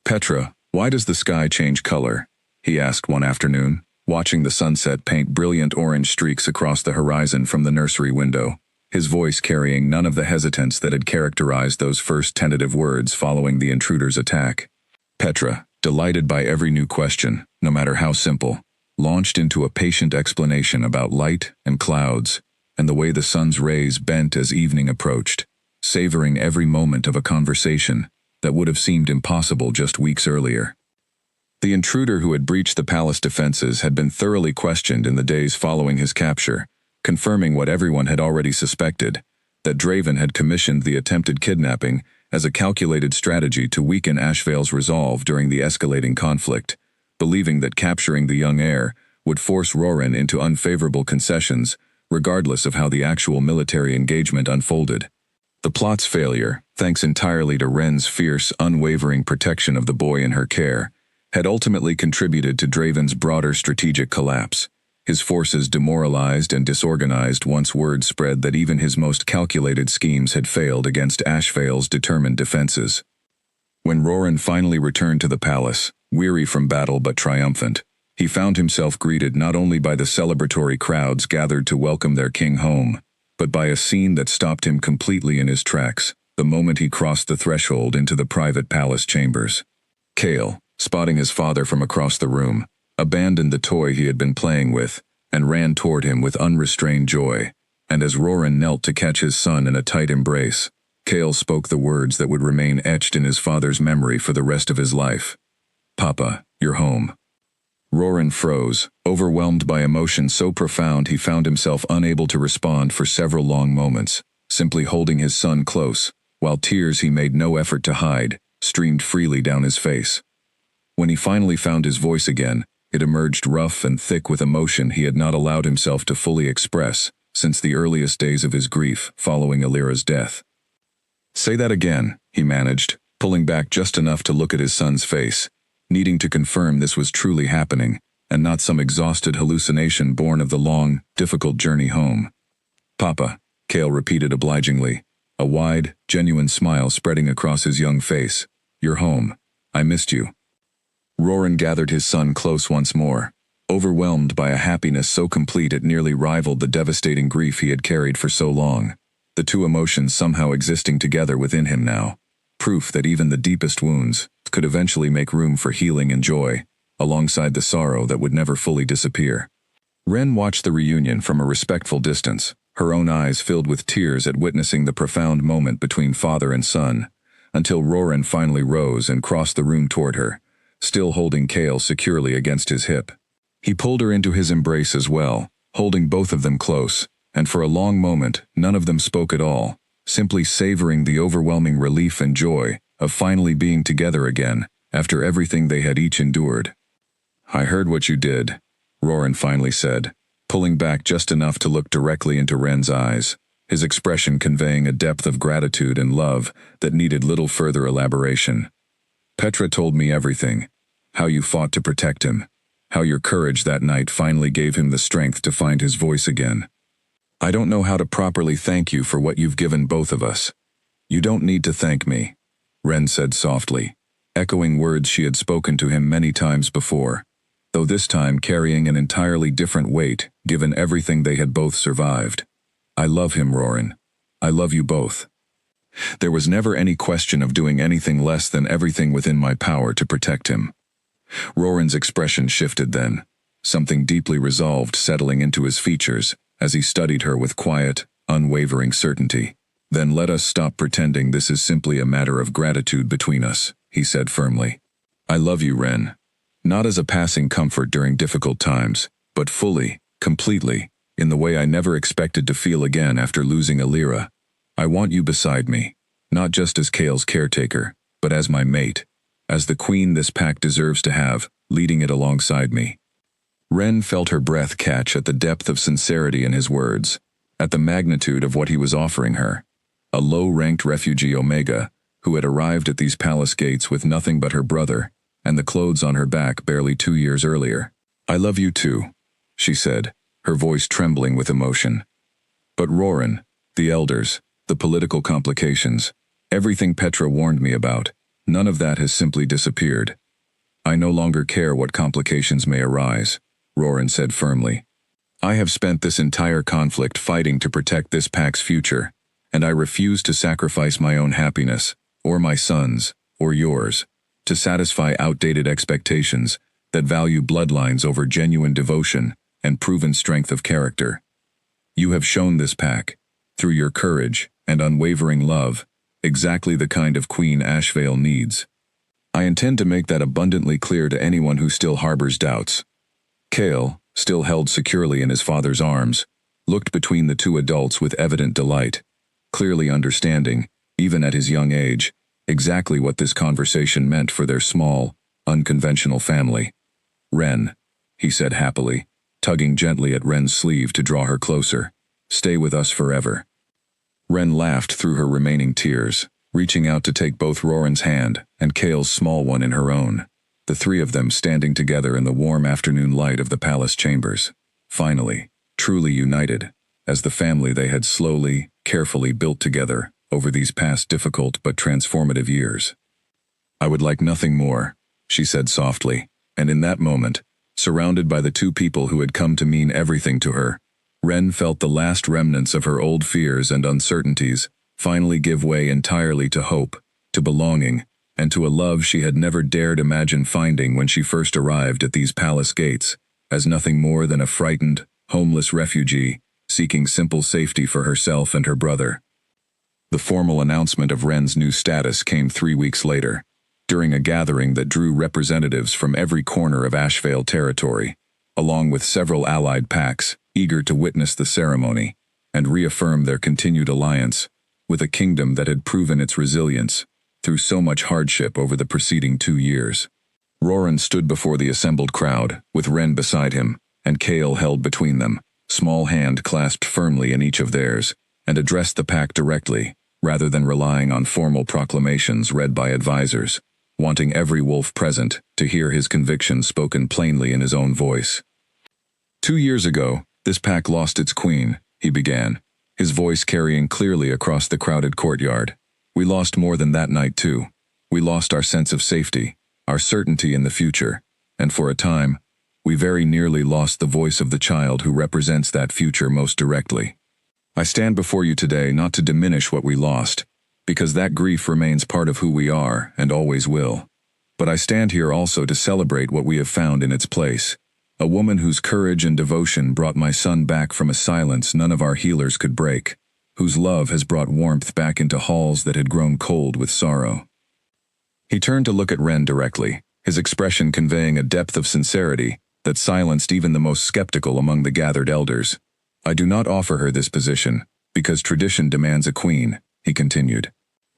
S1: "Petra, why does the sky change color?" he asked one afternoon, watching the sunset paint brilliant orange streaks across the horizon from the nursery window, his voice carrying none of the hesitance that had characterized those first tentative words following the intruder's attack. Petra, delighted by every new question, no matter how simple, launched into a patient explanation about light and clouds, and the way the sun's rays bent as evening approached, savoring every moment of a conversation that would have seemed impossible just weeks earlier. The intruder who had breached the palace defenses had been thoroughly questioned in the days following his capture, confirming what everyone had already suspected, that Draven had commissioned the attempted kidnapping as a calculated strategy to weaken Ashvale's resolve during the escalating conflict, believing that capturing the young heir would force Roran into unfavorable concessions, regardless of how the actual military engagement unfolded. The plot's failure, thanks entirely to Ren's fierce, unwavering protection of the boy in her care, had ultimately contributed to Draven's broader strategic collapse, his forces demoralized and disorganized once word spread that even his most calculated schemes had failed against Ashvale's determined defenses. When Roran finally returned to the palace, weary from battle but triumphant, he found himself greeted not only by the celebratory crowds gathered to welcome their king home, but by a scene that stopped him completely in his tracks the moment he crossed the threshold into the private palace chambers. Cale, spotting his father from across the room, abandoned the toy he had been playing with and ran toward him with unrestrained joy, and as Roran knelt to catch his son in a tight embrace, Cale spoke the words that would remain etched in his father's memory for the rest of his life. "Papa, you're home." Roran froze, overwhelmed by emotion so profound he found himself unable to respond for several long moments, simply holding his son close, while tears he made no effort to hide streamed freely down his face. When he finally found his voice again, it emerged rough and thick with emotion he had not allowed himself to fully express since the earliest days of his grief following Alira's death. "Say that again," he managed, pulling back just enough to look at his son's face, needing to confirm this was truly happening, and not some exhausted hallucination born of the long, difficult journey home. "Papa," Cale repeated obligingly, a wide, genuine smile spreading across his young face. "You're home. I missed you." Roran gathered his son close once more, overwhelmed by a happiness so complete it nearly rivaled the devastating grief he had carried for so long, the two emotions somehow existing together within him now, proof that even the deepest wounds could eventually make room for healing and joy, alongside the sorrow that would never fully disappear. Ren watched the reunion from a respectful distance, her own eyes filled with tears at witnessing the profound moment between father and son, until Roran finally rose and crossed the room toward her, still holding Cale securely against his hip. He pulled her into his embrace as well, holding both of them close, and for a long moment none of them spoke at all, simply savoring the overwhelming relief and joy of finally being together again after everything they had each endured. "I heard what you did," Roran finally said, pulling back just enough to look directly into Ren's eyes, his expression conveying a depth of gratitude and love that needed little further elaboration. "Petra told me everything, how you fought to protect him, how your courage that night finally gave him the strength to find his voice again. I don't know how to properly thank you for what you've given both of us." "You don't need to thank me," Ren said softly, echoing words she had spoken to him many times before, though this time carrying an entirely different weight given everything they had both survived. "I love him, Roran. I love you both. There was never any question of doing anything less than everything within my power to protect him." Roran's expression shifted then, something deeply resolved settling into his features as he studied her with quiet, unwavering certainty. "Then let us stop pretending this is simply a matter of gratitude between us," he said firmly. "I love you, Ren. Not as a passing comfort during difficult times, but fully, completely, in the way I never expected to feel again after losing Alira. I want you beside me, not just as Cale's caretaker, but as my mate, as the queen this pack deserves to have, leading it alongside me. Ren felt her breath catch at the depth of sincerity in his words, at the magnitude of what he was offering her. A low-ranked refugee Omega, who had arrived at these palace gates with nothing but her brother, and the clothes on her back barely 2 years earlier. I love you too, she said, her voice trembling with emotion. But Roran, the elders, the political complications, everything Petra warned me about, none of that has simply disappeared. I no longer care what complications may arise, Roran said firmly. I have spent this entire conflict fighting to protect this pack's future, and I refuse to sacrifice my own happiness, or my son's, or yours, to satisfy outdated expectations that value bloodlines over genuine devotion and proven strength of character. You have shown this pack, through your courage and unwavering love, exactly the kind of queen Ashvale needs. I intend to make that abundantly clear to anyone who still harbors doubts. Cale, still held securely in his father's arms, looked between the two adults with evident delight, clearly understanding, even at his young age, exactly what this conversation meant for their small, unconventional family. Ren, he said happily, tugging gently at Ren's sleeve to draw her closer. Stay with us forever. Ren laughed through her remaining tears, reaching out to take both Roran's hand and Cale's small one in her own, the three of them standing together in the warm afternoon light of the palace chambers, finally, truly united, as the family they had slowly, carefully built together over these past difficult but transformative years. I would like nothing more, she said softly, and in that moment, surrounded by the two people who had come to mean everything to her, Ren felt the last remnants of her old fears and uncertainties finally give way entirely to hope, to belonging, and to a love she had never dared imagine finding when she first arrived at these palace gates, as nothing more than a frightened, homeless refugee, seeking simple safety for herself and her brother. The formal announcement of Ren's new status came 3 weeks later, during a gathering that drew representatives from every corner of Ashvale territory, along with several allied packs, eager to witness the ceremony and reaffirm their continued alliance with a kingdom that had proven its resilience through so much hardship over the preceding 2 years. Roran stood before the assembled crowd, with Ren beside him, and Cale held between them, small hand clasped firmly in each of theirs, and addressed the pack directly, rather than relying on formal proclamations read by advisors, wanting every wolf present to hear his convictions spoken plainly in his own voice. 2 years ago, this pack lost its queen, he began, his voice carrying clearly across the crowded courtyard. We lost more than that night too. We lost our sense of safety, our certainty in the future, and for a time, we very nearly lost the voice of the child who represents that future most directly. I stand before you today not to diminish what we lost, because that grief remains part of who we are and always will. But I stand here also to celebrate what we have found in its place. A woman whose courage and devotion brought my son back from a silence none of our healers could break, whose love has brought warmth back into halls that had grown cold with sorrow. He turned to look at Ren directly, his expression conveying a depth of sincerity that silenced even the most skeptical among the gathered elders. I do not offer her this position, because tradition demands a queen, he continued.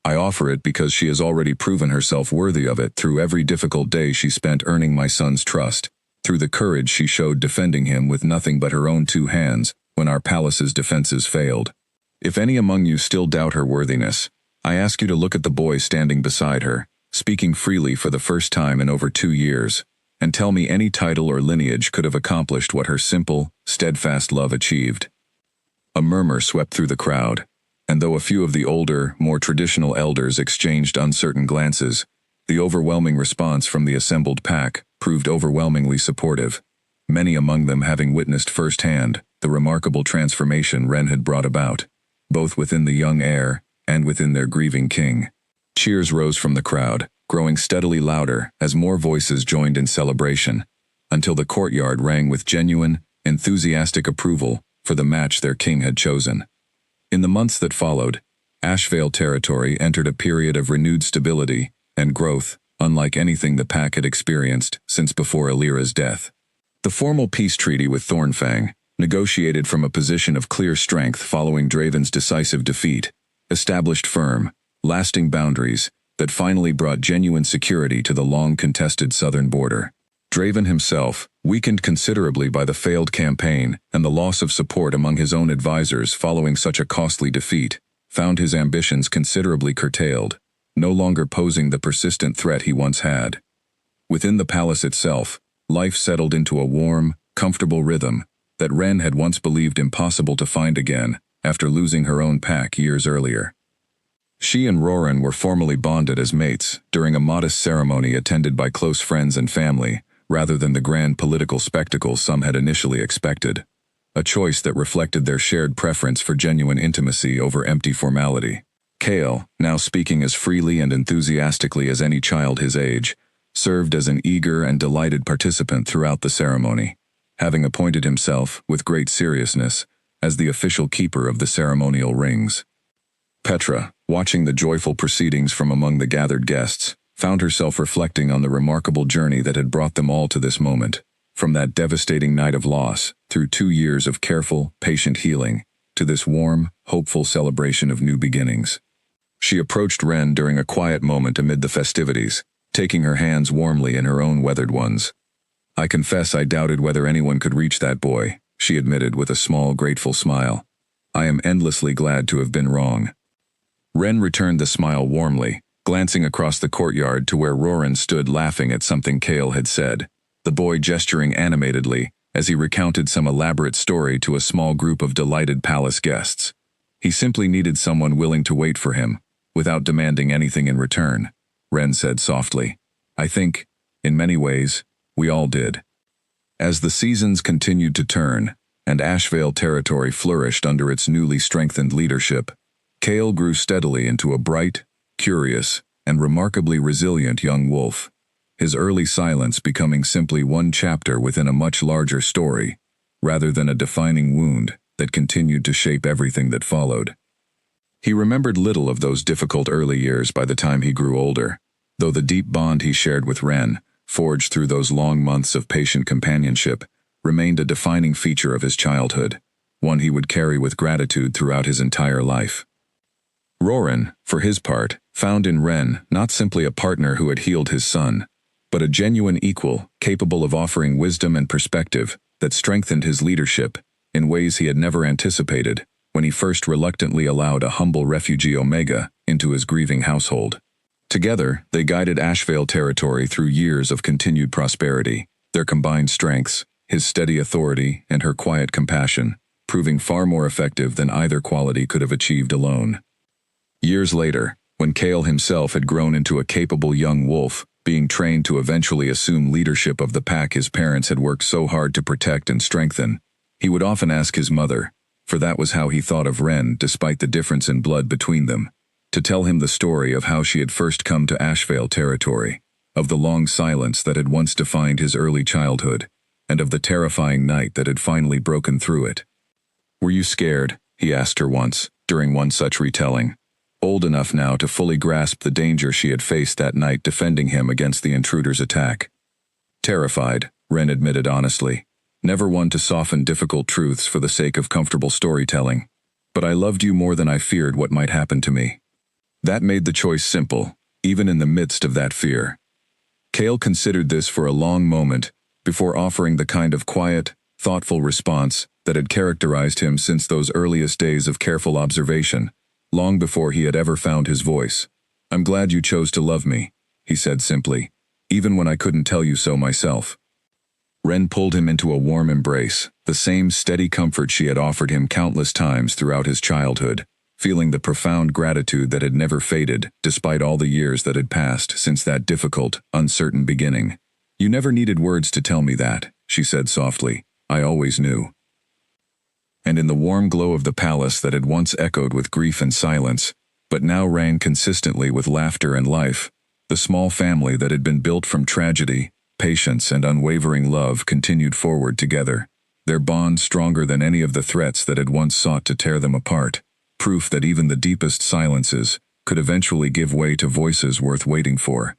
S1: I offer it because she has already proven herself worthy of it through every difficult day she spent earning my son's trust, through the courage she showed defending him with nothing but her own 2 hands when our palace's defenses failed. If any among you still doubt her worthiness, I ask you to look at the boy standing beside her, speaking freely for the first time in over 2 years, and tell me any title or lineage could have accomplished what her simple, steadfast love achieved. A murmur swept through the crowd, and though a few of the older, more traditional elders exchanged uncertain glances, the overwhelming response from the assembled pack proved overwhelmingly supportive, many among them having witnessed firsthand the remarkable transformation Ren had brought about, both within the young heir and within their grieving king. Cheers rose from the crowd, growing steadily louder as more voices joined in celebration, until the courtyard rang with genuine, enthusiastic approval for the match their king had chosen. In the months that followed, Ashvale territory entered a period of renewed stability and growth, unlike anything the pack had experienced since before Alira's death. The formal peace treaty with Thornfang, negotiated from a position of clear strength following Draven's decisive defeat, established firm, lasting boundaries that finally brought genuine security to the long-contested southern border. Draven himself, weakened considerably by the failed campaign and the loss of support among his own advisors following such a costly defeat, found his ambitions considerably curtailed, no longer posing the persistent threat he once had. Within the palace itself, life settled into a warm, comfortable rhythm that Ren had once believed impossible to find again after losing her own pack years earlier. She and Roran were formally bonded as mates during a modest ceremony attended by close friends and family, rather than the grand political spectacle some had initially expected, a choice that reflected their shared preference for genuine intimacy over empty formality. Kael, now speaking as freely and enthusiastically as any child his age, served as an eager and delighted participant throughout the ceremony, having appointed himself, with great seriousness, as the official keeper of the ceremonial rings. Petra, watching the joyful proceedings from among the gathered guests, found herself reflecting on the remarkable journey that had brought them all to this moment, from that devastating night of loss, through 2 years of careful, patient healing, to this warm, hopeful celebration of new beginnings. She approached Ren during a quiet moment amid the festivities, taking her hands warmly in her own weathered ones. "I confess I doubted whether anyone could reach that boy," she admitted with a small, grateful smile. "I am endlessly glad to have been wrong." Ren returned the smile warmly, glancing across the courtyard to where Roran stood laughing at something Kael had said, the boy gesturing animatedly as he recounted some elaborate story to a small group of delighted palace guests. He simply needed someone willing to wait for him, without demanding anything in return, Ren said softly. "I think, in many ways, we all did." As the seasons continued to turn, and Ashvale territory flourished under its newly strengthened leadership, Kael grew steadily into a bright, curious, and remarkably resilient young wolf, his early silence becoming simply one chapter within a much larger story, rather than a defining wound that continued to shape everything that followed. He remembered little of those difficult early years by the time he grew older, though the deep bond he shared with Ren, forged through those long months of patient companionship, remained a defining feature of his childhood, one he would carry with gratitude throughout his entire life. Roran, for his part, found in Ren not simply a partner who had healed his son, but a genuine equal capable of offering wisdom and perspective that strengthened his leadership in ways he had never anticipated when he first reluctantly allowed a humble refugee Omega into his grieving household. Together, they guided Ashvale territory through years of continued prosperity, their combined strengths, his steady authority and her quiet compassion, proving far more effective than either quality could have achieved alone. Years later, when Kael himself had grown into a capable young wolf, being trained to eventually assume leadership of the pack his parents had worked so hard to protect and strengthen, he would often ask his mother, for that was how he thought of Ren despite the difference in blood between them, to tell him the story of how she had first come to Ashvale territory, of the long silence that had once defined his early childhood, and of the terrifying night that had finally broken through it. "Were you scared?" he asked her once, during one such retelling, old enough now to fully grasp the danger she had faced that night defending him against the intruder's attack. "Terrified," Ren admitted honestly, never one to soften difficult truths for the sake of comfortable storytelling. "But I loved you more than I feared what might happen to me." That made the choice simple, even in the midst of that fear. Kael considered this for a long moment before offering the kind of quiet, thoughtful response that had characterized him since those earliest days of careful observation, long before he had ever found his voice. "I'm glad you chose to love me," he said simply, "even when I couldn't tell you so myself." Ren pulled him into a warm embrace, the same steady comfort she had offered him countless times throughout his childhood, feeling the profound gratitude that had never faded despite all the years that had passed since that difficult, uncertain beginning. "You never needed words to tell me that," she said softly. "I always knew." And in the warm glow of the palace that had once echoed with grief and silence, but now rang consistently with laughter and life, the small family that had been built from tragedy, patience, and unwavering love continued forward together, their bond stronger than any of the threats that had once sought to tear them apart, proof that even the deepest silences could eventually give way to voices worth waiting for.